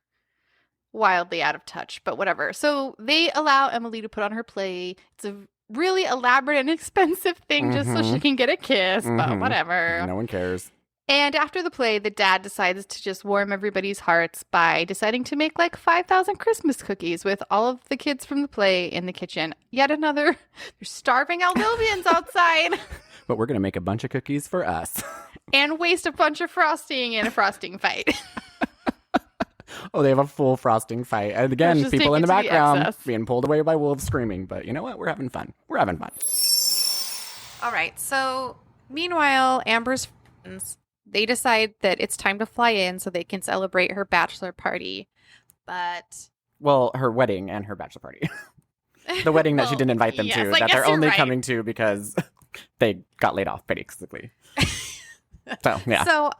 wildly out of touch, but whatever. So they allow Emily to put on her play. It's a really elaborate and expensive thing just so she can get a kiss, but whatever. No one cares. And after the play, the dad decides to just warm everybody's hearts by deciding to make like 5,000 Christmas cookies with all of the kids from the play in the kitchen. Yet another, there's starving Aldovians outside. But we're going to make a bunch of cookies for us. And waste a bunch of frosting in a frosting fight. Oh, they have a full frosting fight. And again, Let's just people take in it the to the background excess. being pulled away by wolves screaming. But you know what? We're having fun. We're having fun. All right. So meanwhile, Amber's friends, they decide that it's time to fly in so they can celebrate her bachelor party. But Well, her wedding and her bachelor party. The wedding that she didn't invite them yes, to, I that guess they're you're only right. coming to because they got laid off, basically. So, yeah. So,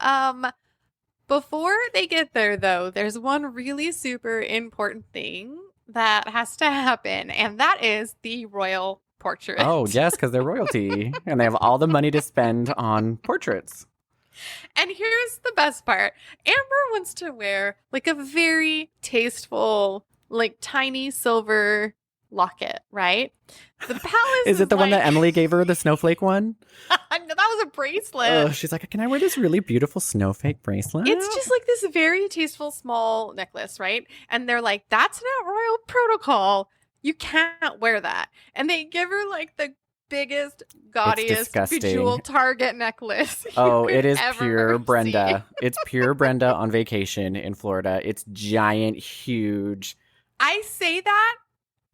before they get there, though, there's one really super important thing that has to happen, and that is the royal portrait. Oh, yes, because they're royalty. And they have all the money to spend on portraits. And here's the best part. Amber wants to wear like a very tasteful, like tiny silver locket, right? The palace Is it the one that like- Emily gave her, the snowflake one? No, that was a bracelet. Oh, she's like, can I wear this really beautiful snowflake bracelet? It's just like this very tasteful small necklace, right? And they're like, that's not royal protocol. You can't wear that. And they give her like the biggest, gaudiest, disgusting. bejeweled Target necklace. you Oh, could it is ever pure Brenda. see. It's pure Brenda on vacation in Florida. It's giant, huge. I say that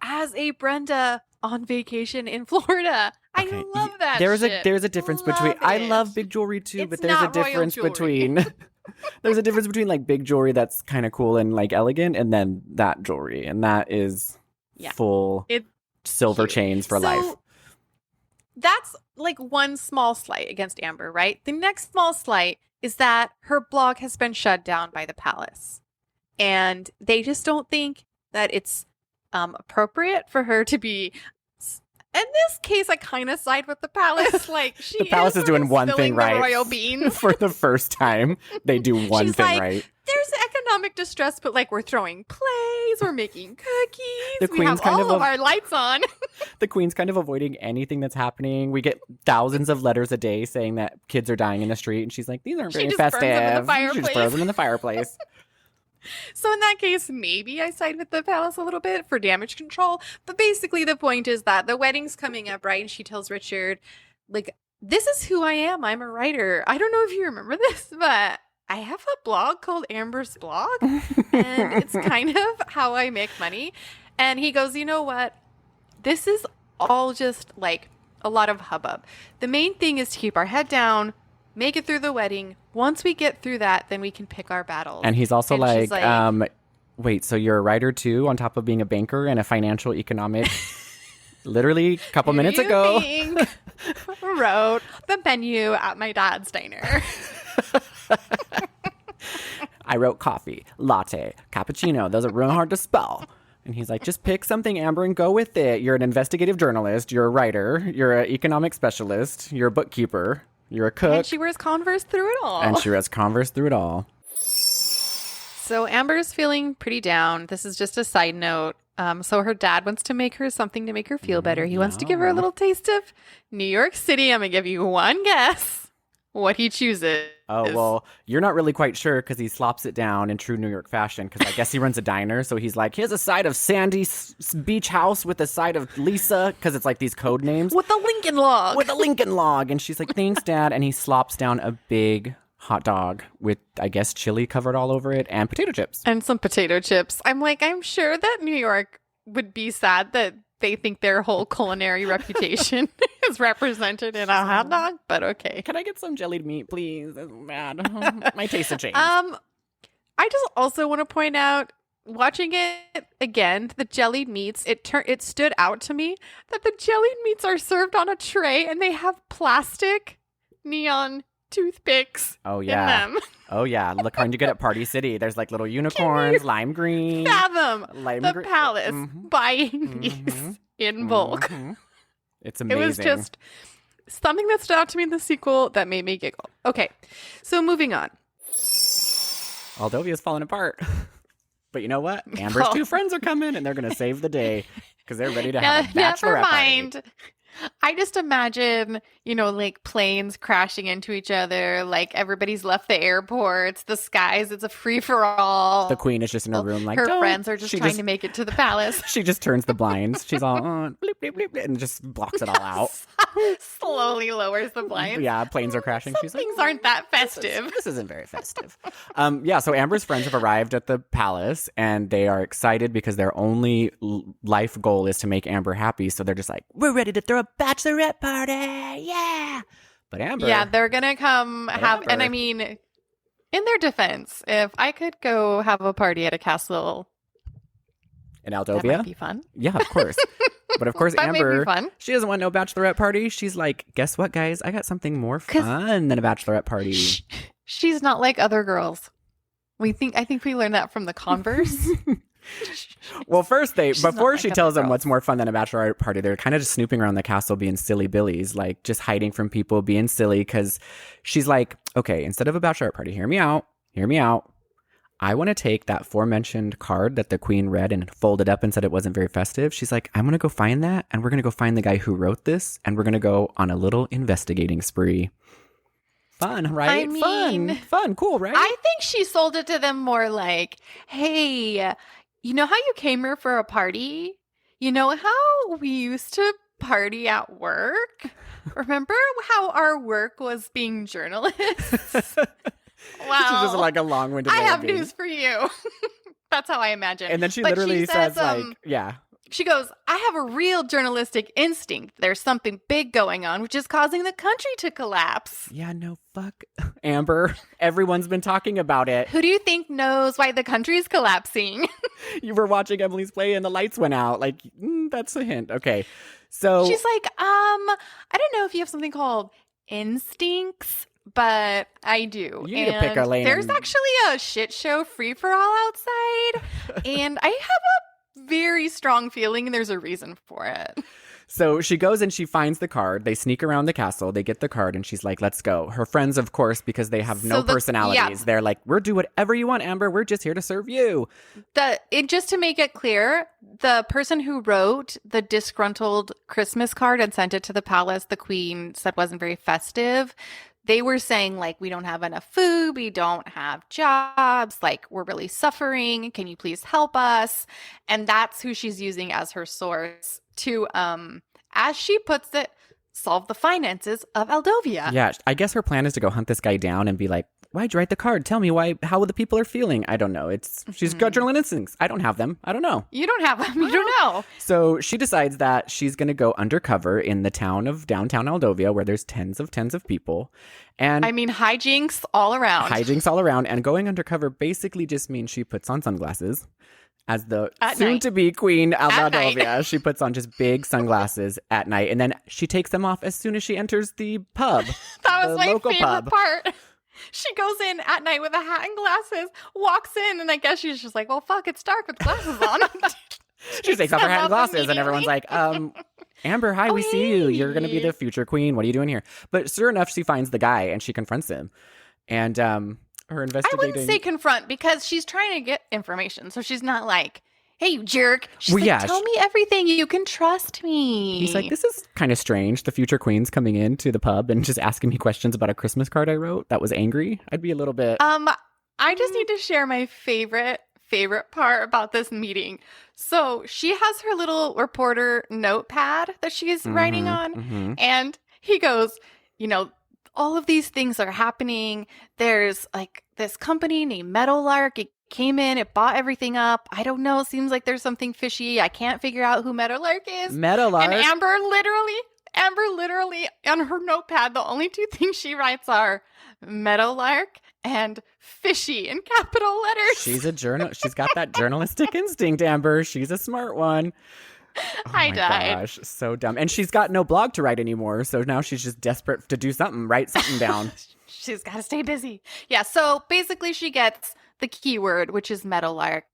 as a Brenda on vacation in Florida. I Okay, love that There's shit. a difference between. Love I it. love big jewelry too, but It's there's a not royal difference jewelry. between. There's a difference between like big jewelry that's kind of cool and like elegant, and then that jewelry, and that is Yeah. full It's silver cute. chains for So, life. That's like one small slight against Amber, right? The next small slight is that her blog has been shut down by the palace. And they just don't think that it's appropriate for her to be. In this case, I kind of side with the palace. Like she The palace is sort doing of one spilling thing right. The royal beans. For the first time, they do one She's thing like, right. There's economic distress, but like we're throwing plays, we're making cookies, The we queen's have kind all of of our lights on. The queen's kind of avoiding anything that's happening. We get thousands of letters a day saying that kids are dying in the street, and she's like, "These aren't She very just burns festive." them in the She fireplace. just throws them in the fireplace. So in that case, maybe I side with the palace a little bit for damage control. But basically the point is that the wedding's coming up, right? And she tells Richard, like, this is who I am. I'm a writer. I don't know if you remember this, but I have a blog called Amber's Blog. And it's kind of how I make money. And he goes, you know what? This is all just like a lot of hubbub. The main thing is to keep our head down, make it through the wedding. Once we get through that, then we can pick our battles. And he's also And she's wait, so you're a writer too, on top of being a banker and a financial economic. Literally a couple minutes "You ago. think wrote the menu at my dad's diner. I wrote coffee, latte, cappuccino. Those are really hard to spell. And he's like, just pick something, Amber, and go with it. You're an investigative journalist. You're a writer. You're an economic specialist. You're a bookkeeper. You're a cook. And she wears Converse through it all. And she wears Converse through it all. So Amber's feeling pretty down. This is just a side note. So her dad wants to make her something to make her feel better. He wants to give her a little taste of New York City. I'm going to give you one guess what he chooses. Oh, well, you're not really quite sure because he slops it down in true New York fashion because I guess he runs a diner. So he's like, here's a side of Sandy's beach house with a side of Lisa because it's like these code names. With the Lincoln log. With a Lincoln log. And she's like, thanks, Dad. And he slops down a big hot dog with, I guess, chili covered all over it and potato chips. And some potato chips. I'm like, I'm sure that New York would be sad that they think their whole culinary reputation is represented in a hot dog, but okay. Can I get some jellied meat, please? That's bad. My taste has changed. I just also want to point out, watching it again, the jellied meats, it stood out to me that the jellied meats are served on a tray and they have plastic neon toothpicks Oh, yeah. in them. Oh, yeah. Look, when you get at Party City, there's like little unicorns, lime green. Fathom Lime the green. palace Mhm. buying these in bulk. Mhm. It's It amazing. was just something that stood out to me in the sequel that made me giggle. Okay, so moving on. Aldovia's falling apart. But you know what? Amber's Oh. two friends are coming and they're going to save the day because they're ready to No, have a bachelorette never party. mind. I just imagine, like planes crashing into each other, like everybody's left the airports, the skies, it's a free for all. The queen is just in her room like, her "Don't." friends are just She trying to make it to the palace. She just turns the blinds. She's all, bleep, bleep, bleep, bleep, and just blocks it all out. Slowly lowers the blinds. Yeah, planes are crashing. Some She's like, things aren't that festive. This isn't very festive. Yeah, so Amber's friends have arrived at the palace and they are excited because their only life goal is to make Amber happy. So they're just like, we're ready to throw a bachelorette party. Yeah. But Amber. Yeah, they're gonna come have, and I mean, in their defense, if I could go have a party at a castle, in that Aldovia. might be fun. Yeah, of course. But of course, That may be Amber, fun. she doesn't want no bachelorette party. She's like, guess what, guys? I got something more fun than a bachelorette party. She's not like other girls. I think we learned that from the Converse. Well, first She's not before like she other tells them girls. what's more fun than a bachelorette party, they're kind of just snooping around the castle being silly billies, like just hiding from people, being silly. Because she's like, okay, instead of a bachelorette party, hear me out. I want to take that aforementioned card that the queen read and folded up and said it wasn't very festive. She's like, I'm going to go find that, and we're going to go find the guy who wrote this, and we're going to go on a little investigating spree. Fun, right? I mean, fun, cool, right? I think she sold it to them more like, hey, you know how you came here for a party? You know how we used to party at work? Remember how our work was being journalists? Wow. She's just like a long-winded I way of have being. news for you. That's how I imagine. And then she But literally says like, yeah. She goes, I have a real journalistic instinct. There's something big going on, which is causing the country to collapse. Yeah, no, fuck. Amber, everyone's been talking about it. Who do you think knows why the country is collapsing? You were watching Emily's play and the lights went out. Like, that's a hint. Okay. So She's like, I don't know if you have something called instincts, but I do. You need to pick a lane. There's actually a shit show free for all outside. And I have a very strong feeling there's a reason for it. So she goes and she finds the card. They sneak around the castle. They get the card and she's like, let's go. Her friends, of course, because they have no personalities. Yeah. They're like, we'll do whatever you want, Amber. We're just here to serve you. Just to make it clear, the person who wrote the disgruntled Christmas card and sent it to the palace, the queen said wasn't very festive. They were saying, like, we don't have enough food. We don't have jobs. Like, we're really suffering. Can you please help us? And that's who she's using as her source to, as she puts it, solve the finances of Aldovia. Yeah, I guess her plan is to go hunt this guy down and be like, why'd you write the card? Tell me how the people are feeling. I don't know. She's got journal instincts. I don't have them. I don't know. You don't have them. You don't know. So she decides that she's going to go undercover in the town of downtown Aldovia where there's tens of people. And I mean, hijinks all around. Hijinks all around. And going undercover basically just means she puts on sunglasses. As the soon-to-be queen of Aldovia, she puts on just big sunglasses at night. And then she takes them off as soon as she enters the pub. That was my favorite part. She goes in at night with a hat and glasses, walks in, and I guess she's just like, well, fuck, it's dark with glasses on. She takes off her hat and glasses, and everyone's like, Amber, hi, we see you. You're going to be the future queen. What are you doing here? But sure enough, she finds the guy, and she confronts him. And her investigating... I wouldn't say confront, because she's trying to get information. So she's not like, hey, you jerk. She's like, tell me everything. You can trust me. He's like, this is kind of strange. The future queen's coming into the pub and just asking me questions about a Christmas card I wrote that was angry. I'd be a little bit... I just need to share my favorite part about this meeting. So she has her little reporter notepad that she's writing on. And he goes, all of these things are happening. There's like this company named Meadowlark. It came in, it bought everything up. I don't know. It seems like there's something fishy. I can't figure out who Meadowlark is. Meadowlark? And Amber literally on her notepad, the only two things she writes are Meadowlark and fishy in capital letters. She's got that journalistic instinct, Amber. She's a smart one. Oh I died. Gosh, so dumb. And she's got no blog to write anymore, so now she's just desperate to do something, write something down. She's got to stay busy. Yeah, so basically she gets the keyword, which is Meadowlark.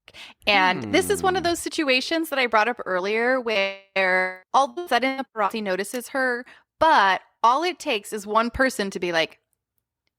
And this is one of those situations that I brought up earlier where all of a sudden paparazzi notices her, but all it takes is one person to be like,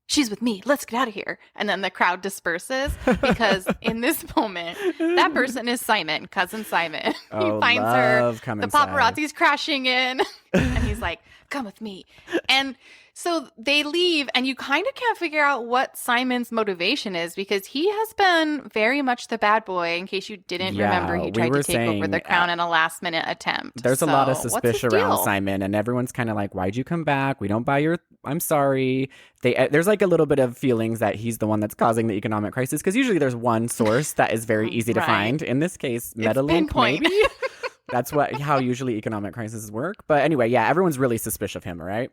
she's with me, let's get out of here. And then the crowd disperses because in this moment, that person is Simon, cousin Simon. He finds her, the paparazzi's crashing in, and he's like, come with me. And so they leave, and you kind of can't figure out what Simon's motivation is because he has been very much the bad boy. In case you didn't remember, he tried to take over the crown in a last-minute attempt. There's a lot of suspicion around Simon, and everyone's kind of like, why'd you come back? We don't buy your... I'm sorry. There's like a little bit of feelings that he's the one that's causing the economic crisis because usually there's one source that is very easy to find. In this case, Meadowlark, maybe. That's how usually economic crises work. But anyway, yeah, everyone's really suspicious of him, all right?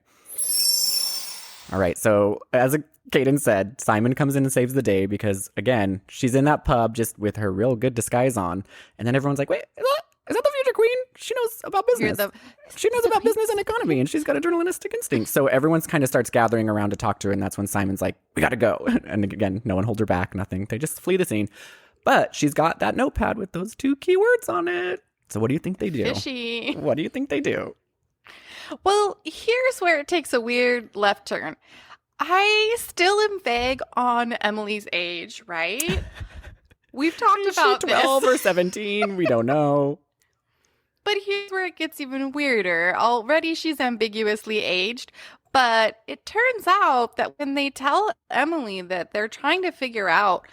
All right, so as Kaden said, Simon comes in and saves the day because, again, she's in that pub just with her real good disguise on. And then everyone's like, wait, is that the future queen? She knows about business. She knows about business and economy, and she's got a journalistic instinct. So everyone's kind of starts gathering around to talk to her, and that's when Simon's like, we got to go. And again, no one holds her back, nothing. They just flee the scene. But she's got that notepad with those 2 keywords on it. So what do you think they do? Fishy. What do you think they do? Well, here's where it takes a weird left turn. I still am vague on Emily's age, right? We've talked Is she about 12 this. or 17? We don't know. But here's where it gets even weirder. Already she's ambiguously aged, but it turns out that when they tell Emily that they're trying to figure out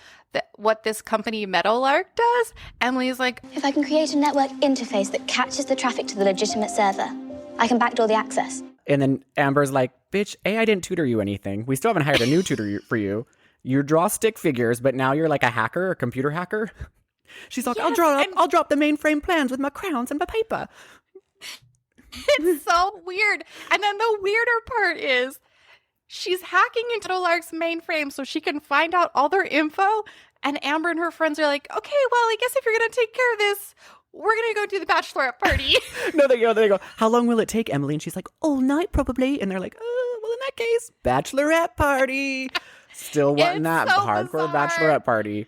what this company Meadowlark does, Emily's like, If I can create a network interface that catches the traffic to the legitimate server, I can backdoor the access. And then Amber's like, bitch, I didn't tutor you anything. We still haven't hired a new tutor for you. You draw stick figures, but now you're like a hacker, a computer hacker. She's like, Yes, I'll drop the mainframe plans with my crowns and my paper. it's so weird. And then the weirder part is she's hacking into Meadowlark's mainframe so she can find out all their info. And Amber and her friends are like, okay, well, I guess if you're going to take care of this, we're going to go do the bachelorette party. No, they go, how long will it take, Emily? And she's like, all night probably. And they're like, well, in that case, bachelorette party. Still wanting It's that so hardcore bizarre. bachelorette party.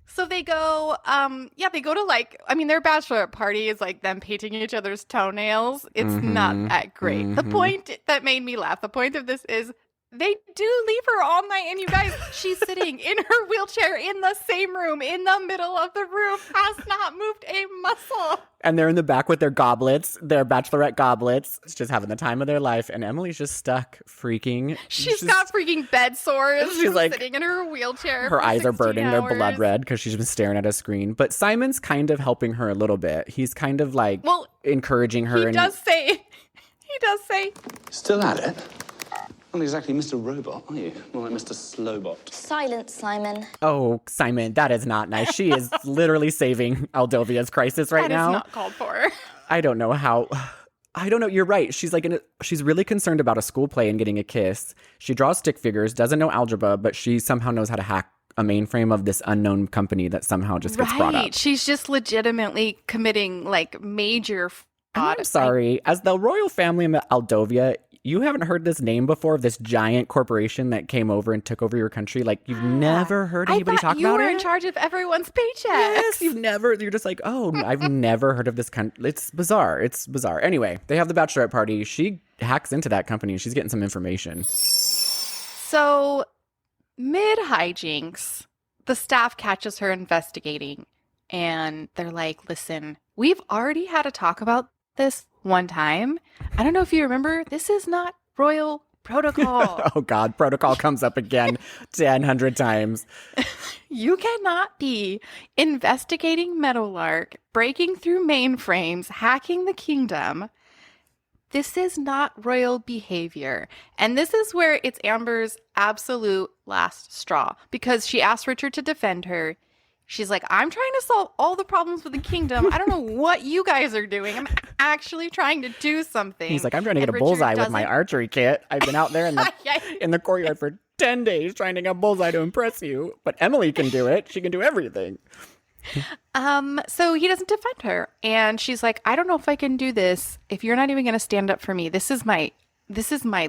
So they go, they go to their bachelorette party is like them painting each other's toenails. It's not that great. The point that made me laugh, the point of this is they do leave her all night. And you guys, she's sitting in her wheelchair in the same room, in the middle of the room, has not moved a muscle. And they're in the back with their goblets, their bachelorette goblets, just having the time of their life. And Emily's just stuck freaking. She's got freaking bed sores. She's like, sitting in her wheelchair. her for eyes are 16 burning. They're hours. blood red because she's been staring at a screen. But Simon's kind of helping her a little bit. He's kind of like encouraging her. He does say, Still at it? Not exactly Mr. Robot, are you? More like Mr. Slowbot. Silence, Simon. Oh, Simon, that is not nice. She is literally saving Aldovia's crisis right now. That is not called for. I don't know how. I don't know. You're right. She's like, she's really concerned about a school play and getting a kiss. She draws stick figures, doesn't know algebra, but she somehow knows how to hack a mainframe of this unknown company that somehow just gets brought up. She's just legitimately committing like major fraud. I'm sorry. As the royal family of Aldovia, you haven't heard this name before, this giant corporation that came over and took over your country? Like, you've never heard anybody talk about it? You were in charge of everyone's paychecks. Yes, you're just like, oh, I've never heard of this country. It's bizarre. Anyway, they have the bachelorette party. She hacks into that company and she's getting some information. So, mid hijinks, the staff catches her investigating and they're like, listen, we've already had a talk about this one time. I don't know if you remember, this is not royal protocol. Oh God, protocol comes up again 100 times. You cannot be investigating Meadowlark, breaking through mainframes, hacking the kingdom. This is not royal behavior. And this is where it's Amber's absolute last straw, because she asked Richard to defend her. She's like, I'm trying to solve all the problems with the kingdom. I don't know what you guys are doing. I'm actually trying to do something. He's like, I'm trying to get And a bullseye Richard with my doesn't- archery kit. I've been out there in the in the courtyard for 10 days trying to get a bullseye to impress you. But Emily can do it. She can do everything. So he doesn't defend her. And she's like, I don't know if I can do this if you're not even going to stand up for me. This is my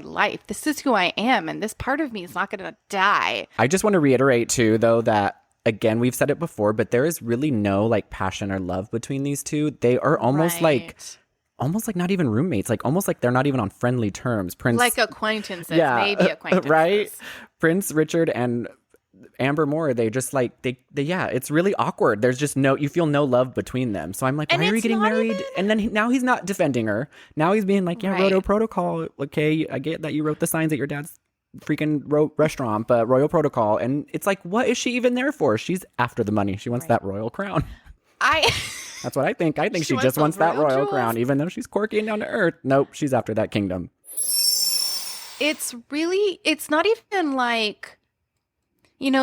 life. This is who I am. And this part of me is not going to die. I just want to reiterate too, though, that again, we've said it before, but there is really no like passion or love between these two. They are almost like not even roommates, like almost like they're not even on friendly terms. Like acquaintances, maybe acquaintances. Right? Prince Richard and Amber Moore, they just like, yeah, it's really awkward. There's just you feel no love between them. So I'm like, why are we getting married? And then now he's not defending her. Now he's being like, yeah, Royal Protocol. Okay, I get that you wrote the signs at your dad's freaking restaurant, but Royal Protocol. And it's like, what is she even there for? She's after the money. She wants that royal crown. That's what I think. I think she just wants that royal crown, even though she's quirky and down to earth. Nope, she's after that kingdom. It's not even like,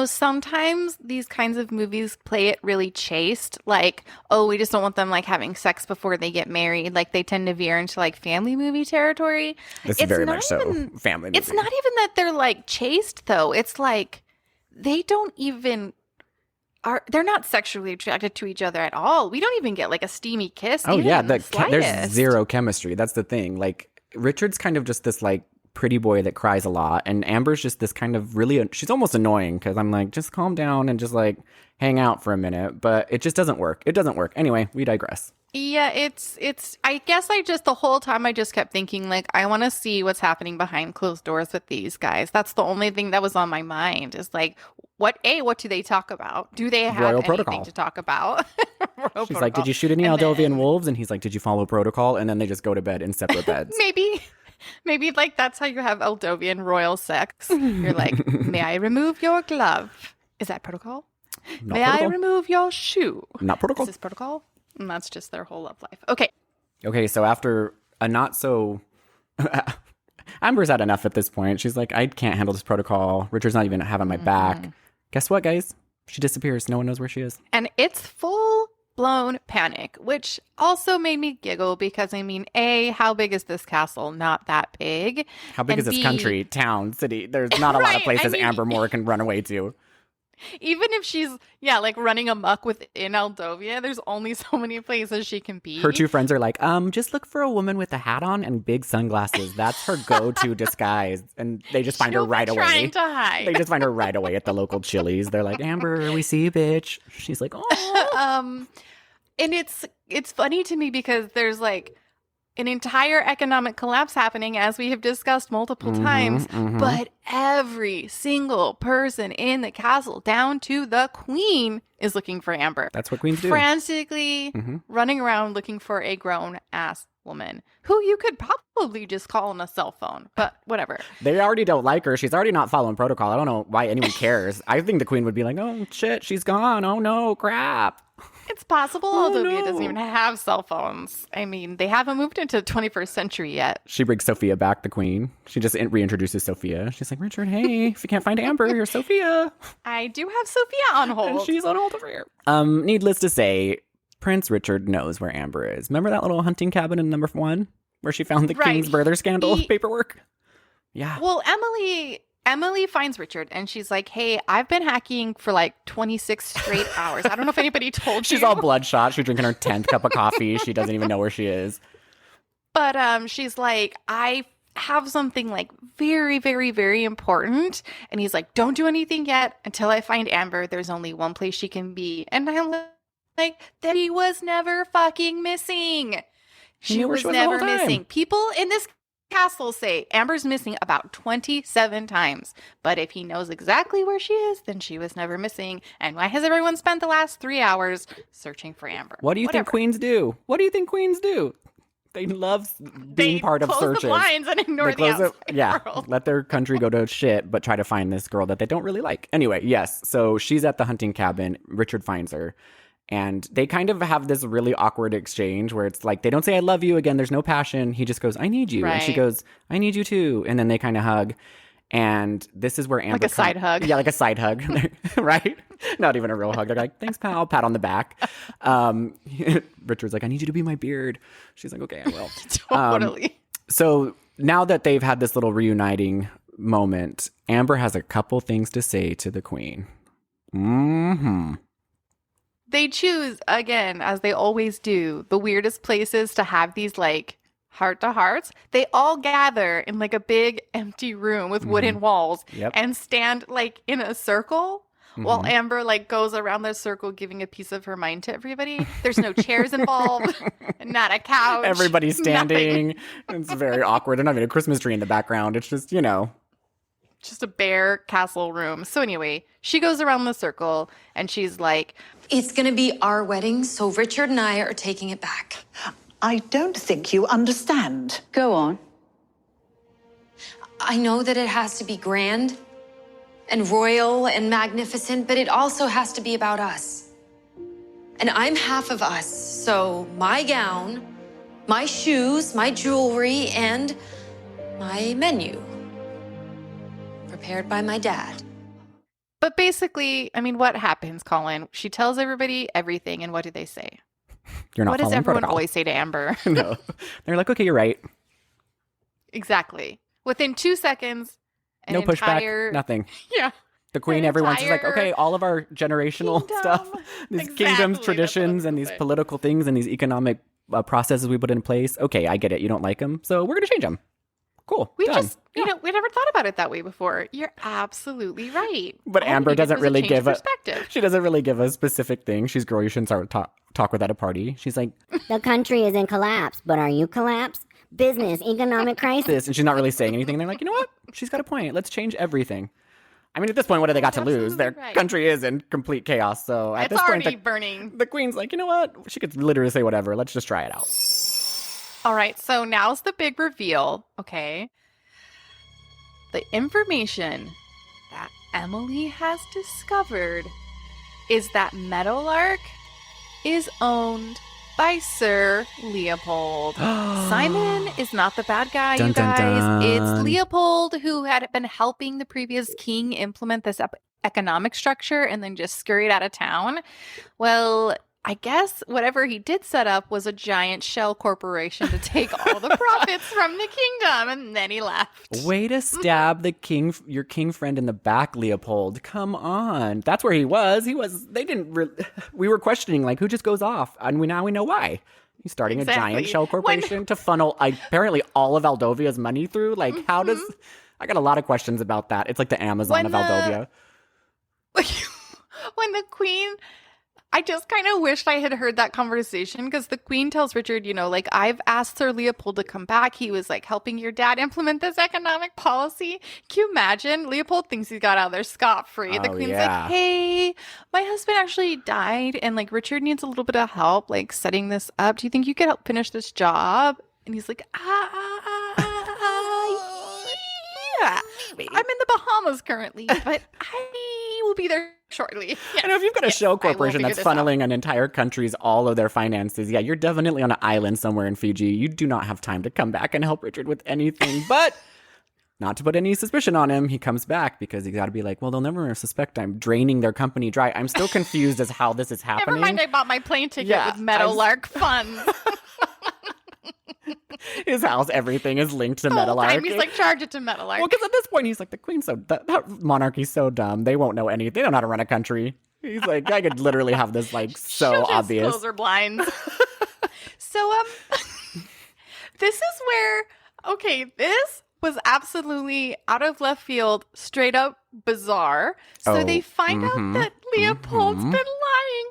sometimes these kinds of movies play it really chaste. Like, oh, we just don't want them like having sex before they get married. Like they tend to veer into like family movie territory. It's very much so family movie. It's not even that they're like chaste though. It's like they don't even they're not sexually attracted to each other at all. We don't even get like a steamy kiss. Oh yeah, there's slightest. zero chemistry. That's the thing. Like Richard's kind of just this like pretty boy that cries a lot, and Amber's just this kind of really, she's almost annoying because I'm like, just calm down and just like hang out for a minute, but it just doesn't work. It doesn't work. Anyway, we digress. Yeah, it's I guess the whole time I just kept thinking like I want to see what's happening behind closed doors with these guys. That's the only thing that was on my mind is like what do they talk about? Do they have Royal anything protocol. to talk about? Royal She's like, protocol. did you shoot any And Aldovian then wolves? And he's like, did you follow protocol? And then they just go to bed in separate beds. maybe like that's how you have Aldovian royal sex. You're like, may I remove your glove? Is that protocol? Not May protocol. I remove your shoe? Not protocol. Is this protocol? And that's just their whole love life. Okay. Okay, so after a not so... Amber's had enough at this point. She's like, I can't handle this protocol. Richard's not even having my back. Guess what, guys? She disappears. No one knows where she is. And it's full-blown panic, which also made me giggle because, I mean, A, how big is this castle? Not that big. How big And is this B, country, town, city? There's not a lot of Right, places I mean- Amber Moore can run away to. Even if she's, like running amok within Aldovia, there's only so many places she can be. Her two friends are like, just look for a woman with a hat on and big sunglasses. That's her go-to disguise. And they just find her She'll be right away. trying to hide. They just find her right away at the local Chili's. They're like, Amber, we see you, bitch. She's like, oh. And it's funny to me because there's like an entire economic collapse happening, as we have discussed multiple times, but every single person in the castle, down to the queen, is looking for Amber. That's what queens do. Frantically running around looking for a grown-ass woman who you could probably just call on a cell phone, but whatever. They already don't like her. She's already not following protocol. I don't know why anyone cares. I think the queen would be like, oh, shit, she's gone. Oh, no, crap. It's possible, Oh, Aldovia no. doesn't even have cell phones. I mean, they haven't moved into the 21st century yet. She brings Sophia back, the queen. She just reintroduces Sophia. She's like, Richard, hey, if you can't find Amber, here's Sophia. I do have Sophia on hold. And she's on hold over here. Needless to say, Prince Richard knows where Amber is. Remember that little hunting cabin in number 1 where she found the Right. king's birther scandal paperwork? Yeah. Well, Emily finds Richard and she's like, hey, I've been hacking for like 26 straight hours. I don't know if anybody told you. She's all bloodshot. She's drinking her 10th cup of coffee. She doesn't even know where she is. But she's like, I have something like very, very, very important. And he's like, don't do anything yet until I find Amber. There's only one place she can be. And I'm like, that he was never fucking missing. She knew where was she was the whole never time. missing. People in this castle say Amber's missing about 27 times. But if he knows exactly where she is, then she was never missing. And why has everyone spent the last 3 hours searching for Amber? What do you think queens do? What do you think queens do? They love being They part of close searches. the blinds and ignore They the close outside yeah, world. let their country go to shit, but try to find this girl that they don't really like. Anyway, yes. So she's at the hunting cabin. Richard finds her. And they kind of have this really awkward exchange where it's like, they don't say, I love you again. There's no passion. He just goes, I need you. And she Right. goes, I need you too. And then they kind of hug. And this is where Amber... Like a side hug. Yeah, like a side hug. Right? Not even a real hug. They're like, thanks, pal. Pat on the back. Richard's like, I need you to be my beard. She's like, okay, I will. Totally. So now that they've had this little reuniting moment, Amber has a couple things to say to the queen. They choose, again, as they always do, the weirdest places to have these like heart-to-hearts. They all gather in like a big empty room with wooden walls Yep. and stand like in a circle while Amber like goes around the circle giving a piece of her mind to everybody. There's no chairs involved, not a couch. Everybody's nothing. standing. It's very awkward. There's not even a Christmas tree in the background. It's just, Just a bare castle room. So anyway, she goes around the circle and she's like, It's gonna be our wedding, so Richard and I are taking it back. I don't think you understand. Go on. I know that it has to be grand and royal and magnificent, but it also has to be about us. And I'm half of us, so my gown, my shoes, my jewelry, and my menu. Prepared by my dad. but basically, I mean, what happens, Colin? She tells everybody everything, and what do they say? you're not What does following everyone protocol. always say to Amber? No. They're like, okay, you're right. Exactly. Within 2 seconds, an No pushback, entire, nothing. Yeah. The queen, An everyone's just like, entire okay, all of our generational kingdom. stuff, these Exactly, kingdoms, that's traditions, what I and was these gonna say. political things and these economic processes we put in place. Okay, I get it. You don't like them, so we're going to change them. Cool. We done. just, we never thought about it that way before. You're absolutely right. But All we Amber needed doesn't was really change give of a perspective. She doesn't really give a specific thing. She's, girl, you shouldn't start talk with at a party. She's like, the country is in collapse, but are you collapsed? Business, economic crisis. and she's not really saying anything. And they're like, you know what? She's got a point. Let's change everything. I mean, at this point, what do they got to lose? Their country is in complete chaos. So at this point, already burning. The queen's like, you know what? She could literally say whatever. Let's just try it out. All right, so now's the big reveal, okay? The information that Emily has discovered is that Meadowlark is owned by Sir Leopold. Simon is not the bad guy, Dun, you dun, guys. dun. It's Leopold who had been helping the previous king implement this economic structure and then just scurried out of town. Well, I guess whatever he did set up was a giant shell corporation to take all the profits from the kingdom, and then he left. Way to stab your king friend in the back, Leopold. Come on. That's where he was. We were questioning, like, who just goes off? And now we know why. He's starting a giant shell corporation to funnel apparently all of Aldovia's money through. Like, how does... I got a lot of questions about that. It's like the Amazon of Aldovia. When the queen... I just kind of wished I had heard that conversation because the queen tells Richard, like, I've asked Sir Leopold to come back. He was like helping your dad implement this economic policy. Can you imagine? Leopold thinks he got out of there scot-free. The queen's like, hey, my husband actually died and like Richard needs a little bit of help like setting this up. Do you think you could help finish this job? And he's like, yeah. I'm in the Bahamas currently, but I will be there shortly. Yes. I know if you've got a shell corporation that's funneling an entire country's all of their finances, yeah, you're definitely on an island somewhere in Fiji. You do not have time to come back and help Richard with anything. But not to put any suspicion on him, he comes back because he's got to be like, well, they'll never suspect I'm draining their company dry. I'm still confused as how this is happening. Never mind, I bought my plane ticket with Meadowlark funds. His house, everything is linked to Meadowlark. He's like, charge it to Meadowlark. Well, because at this point, he's like, the queen's that monarchy's so dumb. They won't know anything. They don't know how to run a country. He's like, I could literally have this like so obvious. Close her blinds. So, this is where, this was absolutely out of left field, straight up bizarre. So they find out that Leopold's been lying.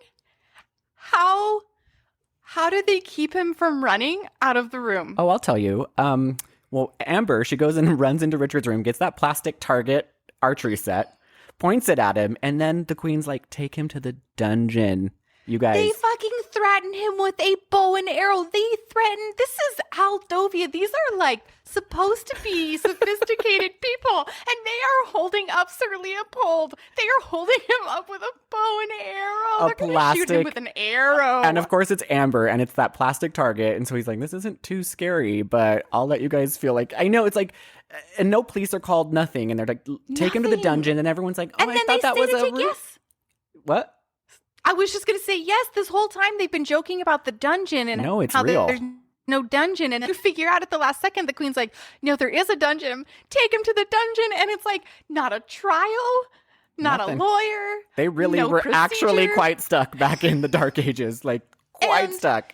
How did they keep him from running out of the room? Oh, I'll tell you. Well, Amber, she goes and runs into Richard's room, gets that plastic target archery set, points it at him, and then the queen's like, take him to the dungeon. You guys. They fucking threaten him with a bow and arrow. This is Aldovia. These are like supposed to be sophisticated people. And they are holding up Sir Leopold. They are holding him up with a bow and arrow. They're going to shoot him with an arrow. And of course it's Amber and it's that plastic target. And so he's like, this isn't too scary, but I'll let you guys feel like, I know it's like, and no police are called, nothing. And they're like, take him to the dungeon. And everyone's like, oh, I thought that was a yes. What? I was just going to say yes. This whole time they've been joking about the dungeon and no, it's how real. There's no dungeon. And you figure out at the last second, the queen's like, no, there is a dungeon. Take him to the dungeon. And it's like, not a trial, not a lawyer. They really were actually quite stuck back in the Dark Ages. Like, quite stuck.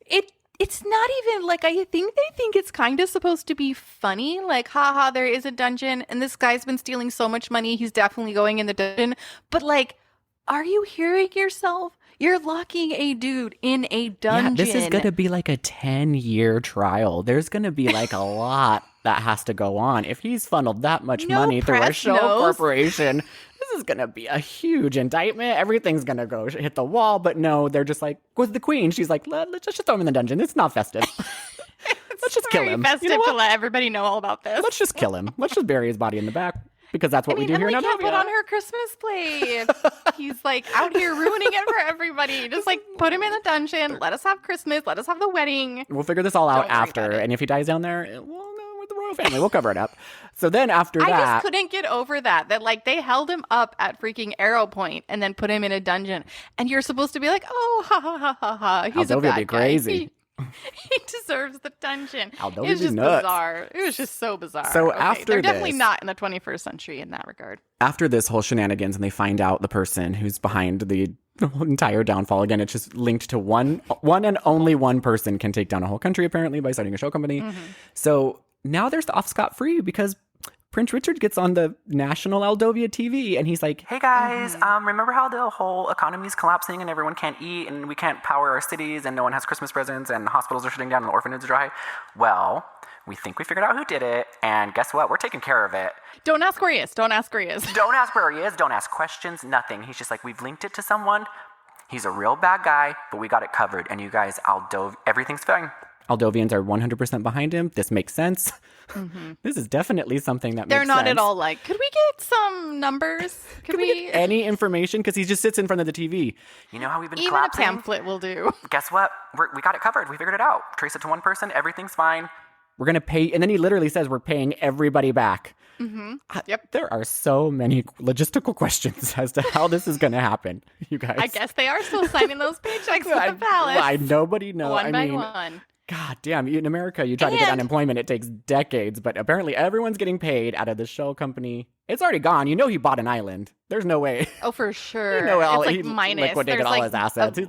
It's not even like, I think they think it's kind of supposed to be funny. Like, haha, there is a dungeon. And this guy's been stealing so much money. He's definitely going in the dungeon. But like, are you hearing yourself? You're locking a dude in a dungeon. Yeah, this is going to be like a 10-year trial. There's going to be like a lot that has to go on. If he's funneled that much money through a shell corporation, this is going to be a huge indictment. Everything's going to go hit the wall. But no, they're just like, with the queen, she's like, let's just throw him in the dungeon. It's not festive. Let's just kill him. Festive to let everybody know all about this. Let's just kill him. Let's just bury his body in the back. Because that's what we do here in Aldovia. Can't put on her Christmas plate. He's like out here ruining it for everybody. Just like put him in the dungeon. Let us have Christmas. Let us have the wedding. We'll figure this all out after. And if he dies down there, we'll go with the royal family. We'll cover it up. So then after that, I just couldn't get over that like they held him up at freaking Arrow Point and then put him in a dungeon. And you're supposed to be like, oh, ha ha ha ha ha. He's a bad guy. Crazy. He deserves the dungeon. Aldovia's it was just nuts. bizarre. It was just so bizarre. So after they're definitely not in the 21st century in that regard. After this whole shenanigans and they find out the person who's behind the entire downfall, again, it's just linked to one and only one person can take down a whole country apparently by starting a show company. So now they're off scot-free because Prince Richard gets on the national Aldovia TV and he's like, hey guys, remember how the whole economy is collapsing and everyone can't eat and we can't power our cities and no one has Christmas presents and hospitals are shutting down and the orphanages are dry? Well, we think we figured out who did it, and guess what? We're taking care of it. Don't ask where he is. Don't ask where he is. Don't ask where he is. Don't ask questions. Nothing. He's just like, we've linked it to someone. He's a real bad guy, but we got it covered. And you guys, everything's fine. Aldovians are 100% behind him. This makes sense. Mm-hmm. This is definitely something that They're makes not sense. at all like, could we get some numbers? Could we get any information? Because he just sits in front of the TV. You know how we've been Even collapsing? a pamphlet will do. Guess what? We got it covered. We figured it out. Trace it to one person. Everything's fine. We're going to pay. And then he literally says we're paying everybody back. Mm-hmm. Yep. There are so many logistical questions as to how this is going to happen, you guys. I guess they are still signing those paychecks with the palace. Nobody knows. One by one. God damn, in America, you try to get unemployment, it takes decades, but apparently everyone's getting paid out of the shell company. It's already gone. You know he bought an island. There's no way. Oh, for sure. You know, it's he minus. liquidated all his assets.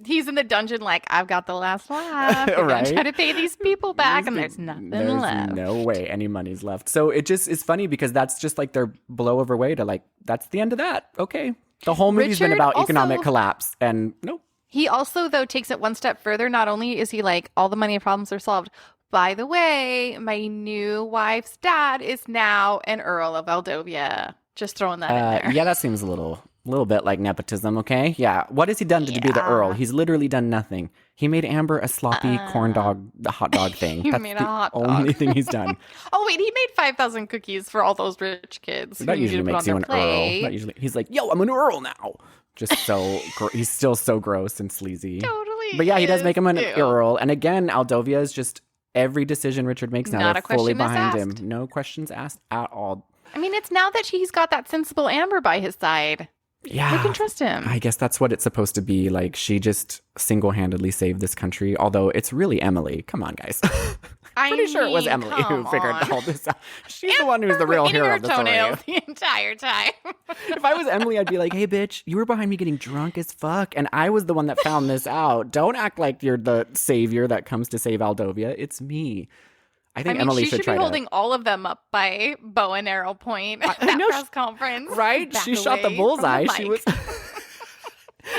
He's in the dungeon like, I've got the last laugh. I'm right? going to try to pay these people back, and there's nothing left. No way any money's left. So it just is funny because that's just like their blow over way to like, that's the end of that. Okay. The whole movie's been about economic collapse, and nope. He also, though, takes it one step further. Not only is he like, all the money problems are solved. By the way, my new wife's dad is now an Earl of Aldovia. Just throwing that in there. Yeah, that seems a little bit like nepotism, okay? Yeah. What has he done to be the Earl? He's literally done nothing. He made Amber a sloppy hot dog thing. That's made a the hot dog. only thing he's done. Oh, wait, he made 5,000 cookies for all those rich kids. That usually makes you an Earl. That usually, he's like, yo, I'm an Earl now. Just so, he's still so gross and sleazy. Totally. But yeah, he does make him an Earl. And again, Aldovia is just every decision Richard makes now, Not they're a question fully is behind him. asked. No questions asked at all. I mean, it's now that he's got that sensible Amber by his side. Yeah. We can trust him. I guess that's what it's supposed to be. Like, she just single-handedly saved this country. Although it's really Emily. Come on, guys. Pretty sure it was Emily who figured all this out. She's the one who's the real hero of the story. The entire time. If I was Emily, I'd be like, hey, bitch, you were behind me getting drunk as fuck, and I was the one that found this out. Don't act like you're the savior that comes to save Aldovia. It's me. I think Emily should try be holding all of them up by bow and arrow point at that press conference. Right? She shot the bullseye. She was...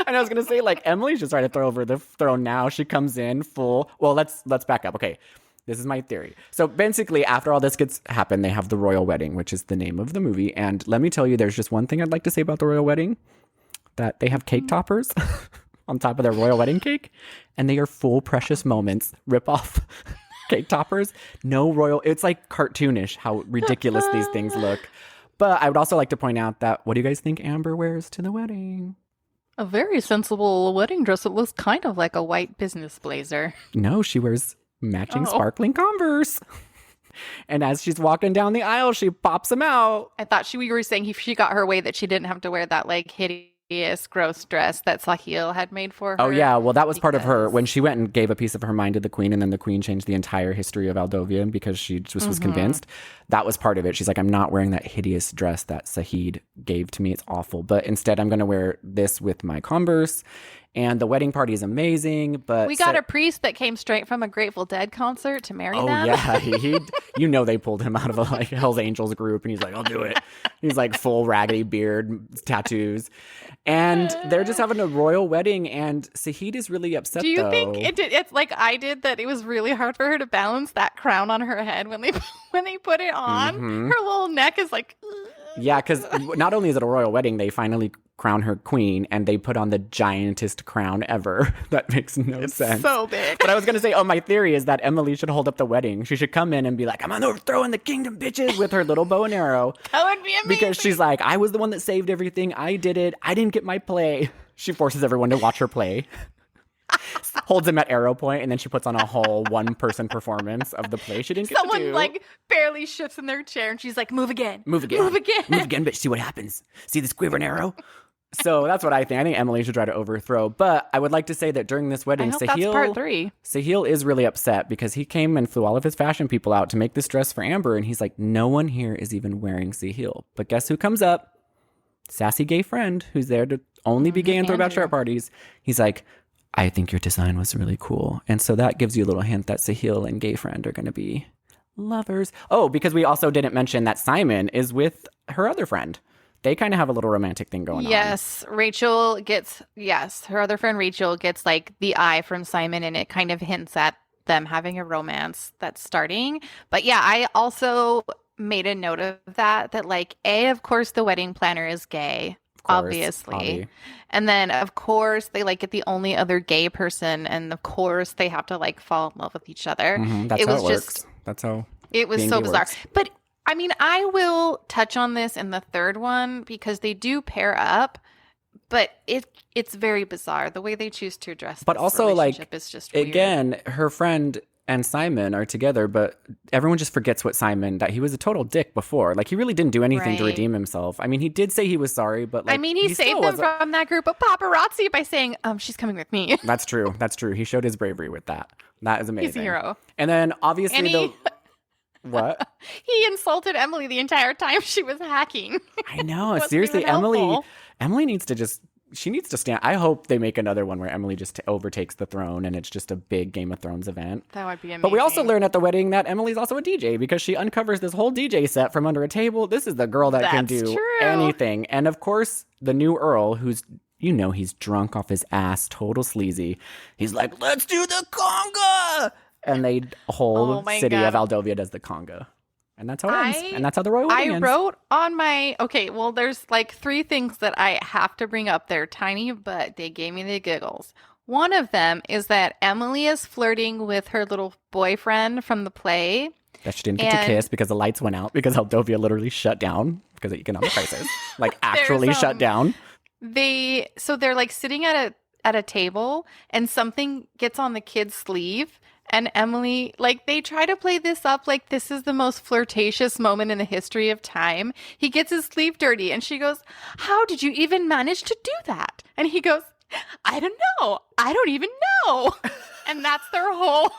And I was going to say, like, Emily should try to throw over the throne now. She comes in full... Well, let's back up. Okay. This is my theory. So basically, after all this gets happened, they have the royal wedding, which is the name of the movie. And let me tell you, there's just one thing I'd like to say about the royal wedding, that they have cake toppers on top of their royal wedding cake, and they are full precious moments rip-off cake toppers. No royal... It's like cartoonish how ridiculous these things look. But I would also like to point out that, what do you guys think Amber wears to the wedding? A very sensible wedding dress. It looks kind of like a white business blazer. No, she wears... matching sparkling Converse. And as she's walking down the aisle, she pops them out. I thought we were saying she got her way that she didn't have to wear that like hideous, gross dress that Sahil had made for her. Oh, yeah. Well, that was part of her. When she went and gave a piece of her mind to the queen, and then the queen changed the entire history of Aldovia because she just was convinced. That was part of it. She's like, I'm not wearing that hideous dress that Sahid gave to me. It's awful. But instead, I'm going to wear this with my Converse. And the wedding party is amazing, but... We got a priest that came straight from a Grateful Dead concert to marry them. Oh, yeah. You know they pulled him out of a like Hell's Angels group, and he's like, I'll do it. He's like full raggedy beard, tattoos. And they're just having a royal wedding, and Sahid is really upset, Do you think it's like I did, that it was really hard for her to balance that crown on her head when they put it on? Mm-hmm. Her little neck is like... Yeah, because not only is it a royal wedding, they finally crown her queen, and they put on the giantest crown ever. That makes no sense. So big. But I was going to say, my theory is that Emily should hold up the wedding. She should come in and be like, I'm overthrowing the kingdom, bitches, with her little bow and arrow. That would be amazing. Because she's like, I was the one that saved everything. I did it. I didn't get my play. She forces everyone to watch her play. Holds him at arrow point, and then she puts on a whole one-person performance of the play she didn't get to do. Someone like barely shifts in their chair, and she's like, move again. Move again. Move again. Move again, bitch. See what happens. See this quivering arrow? So that's what I think. I think Emily should try to overthrow. But I would like to say that during this wedding, I hope that's part 3. Sahil is really upset because he came and flew all of his fashion people out to make this dress for Amber. And he's like, no one here is even wearing Sahil. But guess who comes up? Sassy gay friend who's there to only be gay and throw bachelorette parties. He's like, I think your design was really cool. And so that gives you a little hint that Sahil and gay friend are going to be lovers. Oh, because we also didn't mention that Simon is with her other friend. They kind of have a little romantic thing going on. Yes, her other friend Rachel gets like the eye from Simon, and it kind of hints at them having a romance that's starting. But yeah, I also made a note of that like, of course, the wedding planner is gay, obviously. Avi. And then, of course, they like get the only other gay person, and of course, they have to like fall in love with each other. That's how it works. That's how it was so bizarre. Works. But I mean, I will touch on this in the third one because they do pair up, but it's very bizarre the way they choose to address. But this also, relationship is just weird. again, her friend and Simon are together, but everyone just forgets that he was a total dick before. Like, he really didn't do anything to redeem himself. I mean, he did say he was sorry, but like, I mean, he saved them from that group of paparazzi by saying, she's coming with me. That's true. That's true. He showed his bravery with that. That is amazing. He's a hero. And then obviously what? He insulted Emily the entire time she was hacking. I know. Seriously, Emily needs to stand. I hope they make another one where Emily just overtakes the throne and it's just a big Game of Thrones event. That would be amazing. But we also learn at the wedding that Emily's also a DJ because she uncovers this whole DJ set from under a table. This is the girl that can do anything. And of course, the new Earl, who's, he's drunk off his ass, total sleazy. He's like, let's do the conga! And the whole city of Aldovia does the conga. And that's how it ends. And that's how the royal wedding ends. I wrote on my... Okay, well, there's like 3 things that I have to bring up. They're tiny, but they gave me the giggles. One of them is that Emily is flirting with her little boyfriend from the play. That she didn't get to kiss because the lights went out because Aldovia literally shut down because of economic crisis. Like, actually shut down. They're like sitting at a table and something gets on the kid's sleeve. And Emily, like, they try to play this up like this is the most flirtatious moment in the history of time. He gets his sleeve dirty and she goes, how did you even manage to do that? And he goes, I don't know. I don't even know. And that's their whole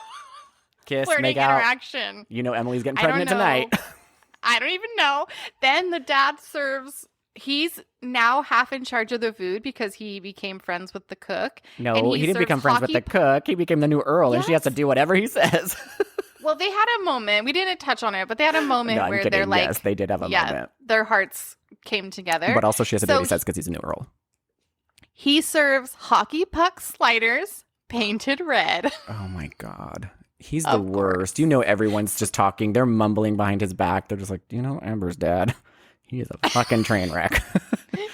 kiss, flirting make out. interaction. Emily's getting pregnant tonight. I don't even know. Then the dad serves... He's now half in charge of the food because he became friends with the cook. No, he didn't become friends with the cook. He became the new Earl, and she has to do whatever he says. Well, they had a moment. We didn't touch on it, but they had a moment where they're like... Yes, they did have a moment. Their hearts came together. But also she has to do what he says because he's a new Earl. He serves hockey puck sliders painted red. Oh, my God. He's the worst. Everyone's just talking. They're mumbling behind his back. They're just like, Amber's dad... He is a fucking train wreck.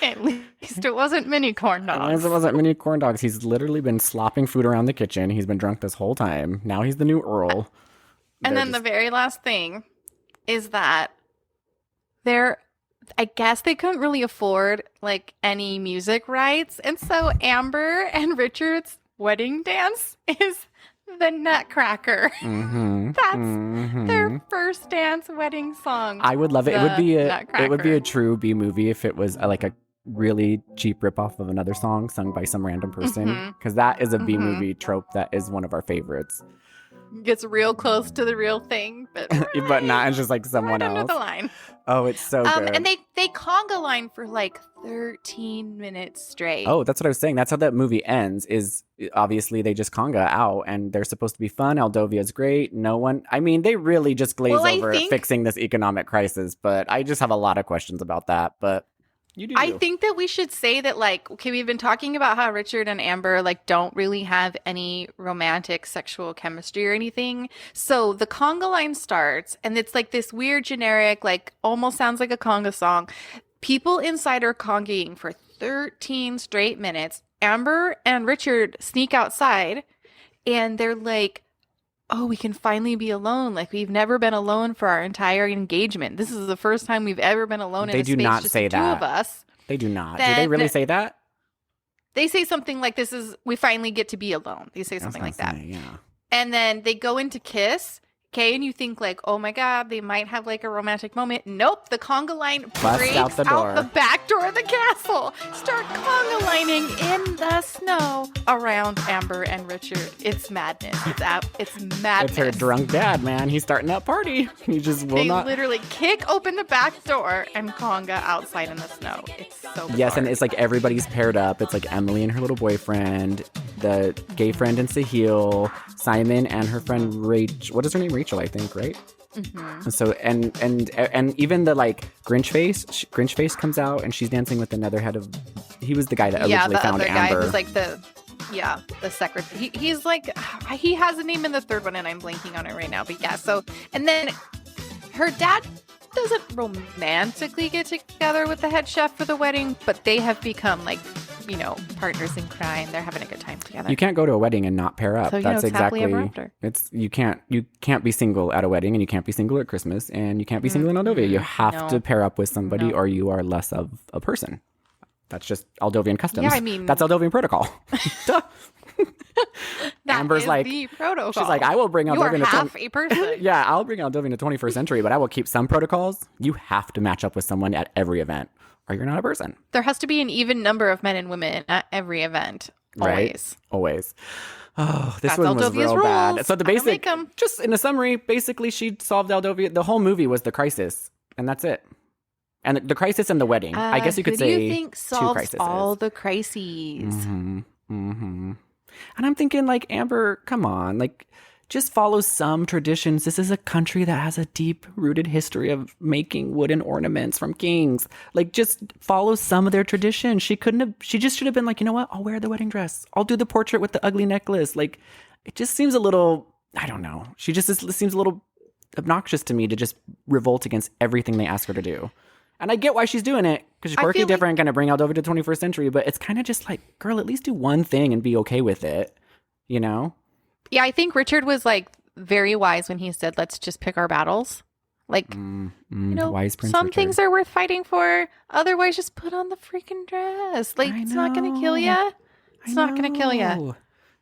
At least it wasn't mini corn dogs. At least it wasn't mini corn dogs. He's literally been slopping food around the kitchen. He's been drunk this whole time. Now he's the new Earl. And then the very last thing is that I guess they couldn't really afford like any music rights. And so Amber and Richard's wedding dance is the Nutcracker. Mm-hmm. That's their first dance wedding song. I would love it. It would be a true B movie if it was like a really cheap ripoff of another song sung by some random person. Because that is a B movie trope that is one of our favorites. Gets real close to the real thing, but but not. It's just like someone else. Under the line. Oh, it's so good. And they conga line for like 13 minutes straight. Oh, that's what I was saying. That's how that movie ends. Is obviously they just conga out, and they're supposed to be fun. Aldovia's great. They really just glaze over fixing this economic crisis. But I just have a lot of questions about that. But you do. I think that we should say that, like, okay, we've been talking about how Richard and Amber, like, don't really have any romantic sexual chemistry or anything. So the conga line starts, and it's like this weird generic, like, almost sounds like a conga song. People inside are congaing for 13 straight minutes. Amber and Richard sneak outside, and they're like, oh, we can finally be alone. Like, we've never been alone for our entire engagement. This is the first time we've ever been alone in a space. They do not say that. Two of us. They do not. Do they really say that? They say something like, we finally get to be alone. They say something like that. Yeah. And then they go in to kiss. Okay, and you think like, oh my God, they might have like a romantic moment. Nope, the conga line breaks out the back door of the castle. Start conga lining in the snow around Amber and Richard. It's madness. It's madness. It's her drunk dad, man. He's starting that party. He just will not. They literally kick open the back door and conga outside in the snow. It's so bizarre. Yes, and it's like everybody's paired up. It's like Emily and her little boyfriend. the gay friend and Sahil, Simon and her friend Rachel. What is her name? Rachel, I think, right? Mm-hmm. So and even the like Grinch face comes out and she's dancing with another head of. He was the guy that originally found Amber. Yeah, the other guy who's like the secretary. He's like he has a name in the third one and I'm blanking on it right now. But yeah, so and then her dad doesn't romantically get together with the head chef for the wedding, but they have become like, you know, partners in crime. They're having a good time together. You can't go to a wedding and not pair up. So, that's exactly it's you can't be single at a wedding and you can't be single at Christmas and you can't be single in Aldovia. You have to pair up with somebody or you are less of a person. That's just Aldovian customs. Yeah, I mean that's Aldovian protocol. Amber's like the protocol. She's like, I will bring Aldovia to half a person. Yeah, I'll bring Aldovia to 21st century, but I will keep some protocols. You have to match up with someone at every event, or you're not a person. There has to be an even number of men and women at every event. Always. Right? Always. Oh, this one was real rules. Bad. So the basic, just in a summary, basically she solved Aldovia. The whole movie was the crisis, and that's it. And the crisis and the wedding. I guess you could say who do you think solves 2 crises. all the crises? Mm-hmm. Mm-hmm. And I'm thinking, like, Amber, come on, like, just follow some traditions. This is a country that has a deep-rooted history of making wooden ornaments from kings. Like, just follow some of their traditions. She just should have been like, you know what? I'll wear the wedding dress. I'll do the portrait with the ugly necklace. Like, it just seems a little, I don't know. Seems a little obnoxious to me to just revolt against everything they ask her to do. And I get why she's doing it, because she's quirky, different, going to bring Aldovia to the 21st century, but it's kind of just like, girl, at least do one thing and be okay with it, you know? Yeah, I think Richard was like very wise when he said, let's just pick our battles. Like, you know, wise Prince some Richard. things are worth fighting for. Otherwise, just put on the freaking dress. Like, it's not going to kill you. It's not going to kill you.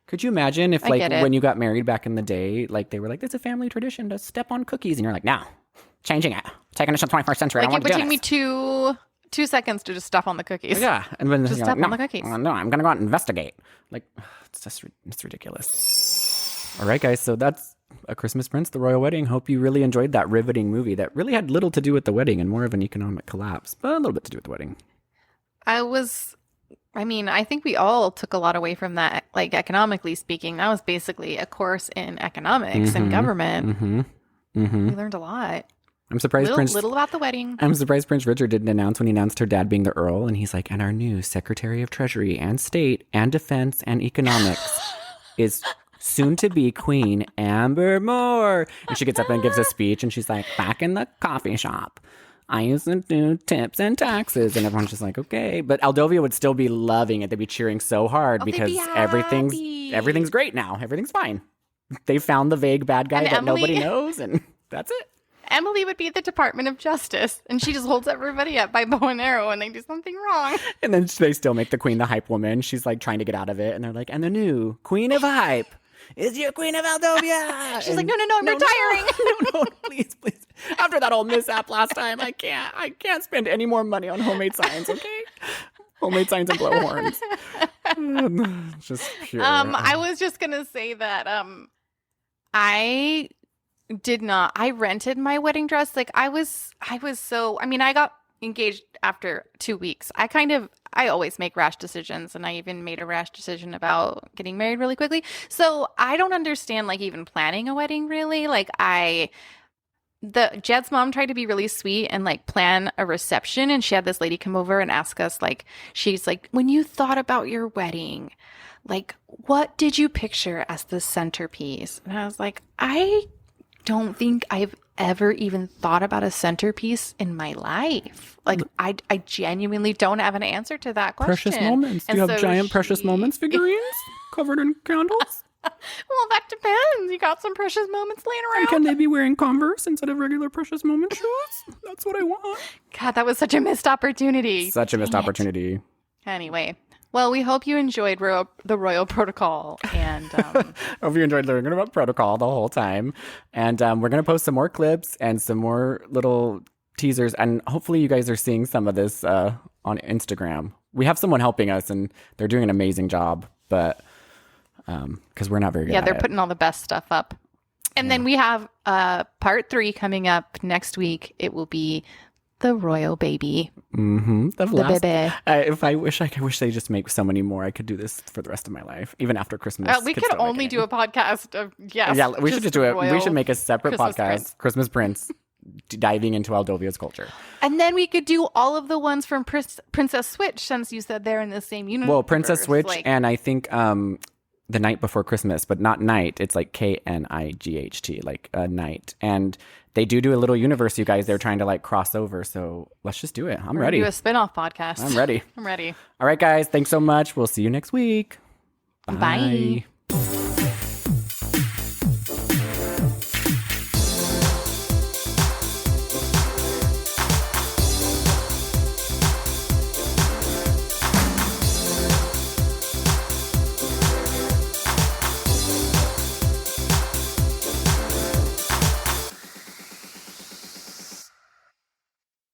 Could you imagine if, like, when you got married back in the day, like, they were like, it's a family tradition to step on cookies. And you're like, no. Changing it. Taking it to the 21st century. Like, I want it to would do take me 2 seconds to just step on the cookies. Yeah. And then just step on the cookies. No, I'm going to go out and investigate. Like, it's ridiculous. All right, guys. So that's A Christmas Prince, The Royal Wedding. Hope you really enjoyed that riveting movie that really had little to do with the wedding and more of an economic collapse, but a little bit to do with the wedding. I think we all took a lot away from that, like, economically speaking. That was basically a course in economics and government. Mm-hmm. Mm-hmm. We learned a lot. I'm surprised little about the wedding. I'm surprised Prince Richard didn't announce when he announced her dad being the Earl, and he's like, and our new Secretary of Treasury and State and Defense and Economics is soon to be Queen Amber Moore. And she gets up and gives a speech, and she's like, back in the coffee shop, I used to do tips and taxes, and everyone's just like, okay. But Aldovia would still be loving it. They'd be cheering so hard because everything's great now. Everything's fine. They found the vague bad guy that nobody knows, and that's it. Emily would be at the Department of Justice, and she just holds everybody up by bow and arrow when they do something wrong. And then they still make the queen the hype woman. She's like trying to get out of it, and they're like, and the new queen of hype is your queen of Aldovia. She's like, no, I'm retiring. No, please. After that old mishap last time, I can't spend any more money on homemade signs, okay? Homemade signs and blowhorns. Just pure. I was just gonna say that I rented my wedding dress. Like, I got engaged after 2 weeks. I always make rash decisions, and I even made a rash decision about getting married really quickly. So I don't understand, like, even planning a wedding, really. Like, Jed's mom tried to be really sweet and, like, plan a reception, and she had this lady come over and ask us, like, she's like, when you thought about your wedding, like, what did you picture as the centerpiece? And I was like, I don't think I've ever even thought about a centerpiece in my life. Like, I genuinely don't have an answer to that question. Precious moments. Do you have giant precious moments figurines covered in candles? Well, that depends. You got some precious moments laying around. And can they be wearing Converse instead of regular precious moment shoes? That's what I want. God, that was such a missed opportunity. Such a missed opportunity. Anyway. Well, we hope you enjoyed the Royal Protocol, and hope you enjoyed learning about protocol the whole time. And we're going to post some more clips and some more little teasers, and hopefully you guys are seeing some of this on Instagram. We have someone helping us, and they're doing an amazing job, but because we're not very good at it. Yeah, they're putting all the best stuff up. And then we have part 3 coming up next week. It will be The royal baby. Mm-hmm. The baby. I wish they just make so many more. I could do this for the rest of my life, even after Christmas. We could only do a podcast of, yes. Yeah, we should just do it. We should make a separate Christmas podcast, Prince. Christmas Prince, diving into Aldovia's culture. And then we could do all of the ones from Princess Switch, since you said they're in the same universe. Well, Princess Switch, and I think The Night Before Christmas, but not night. It's like Knight, like a night. And they do a little universe, you guys. They're trying to like cross over. So let's just do it. I'm ready. Do a spin-off podcast. I'm ready. I'm ready. All right, guys. Thanks so much. We'll see you next week. Bye. Bye.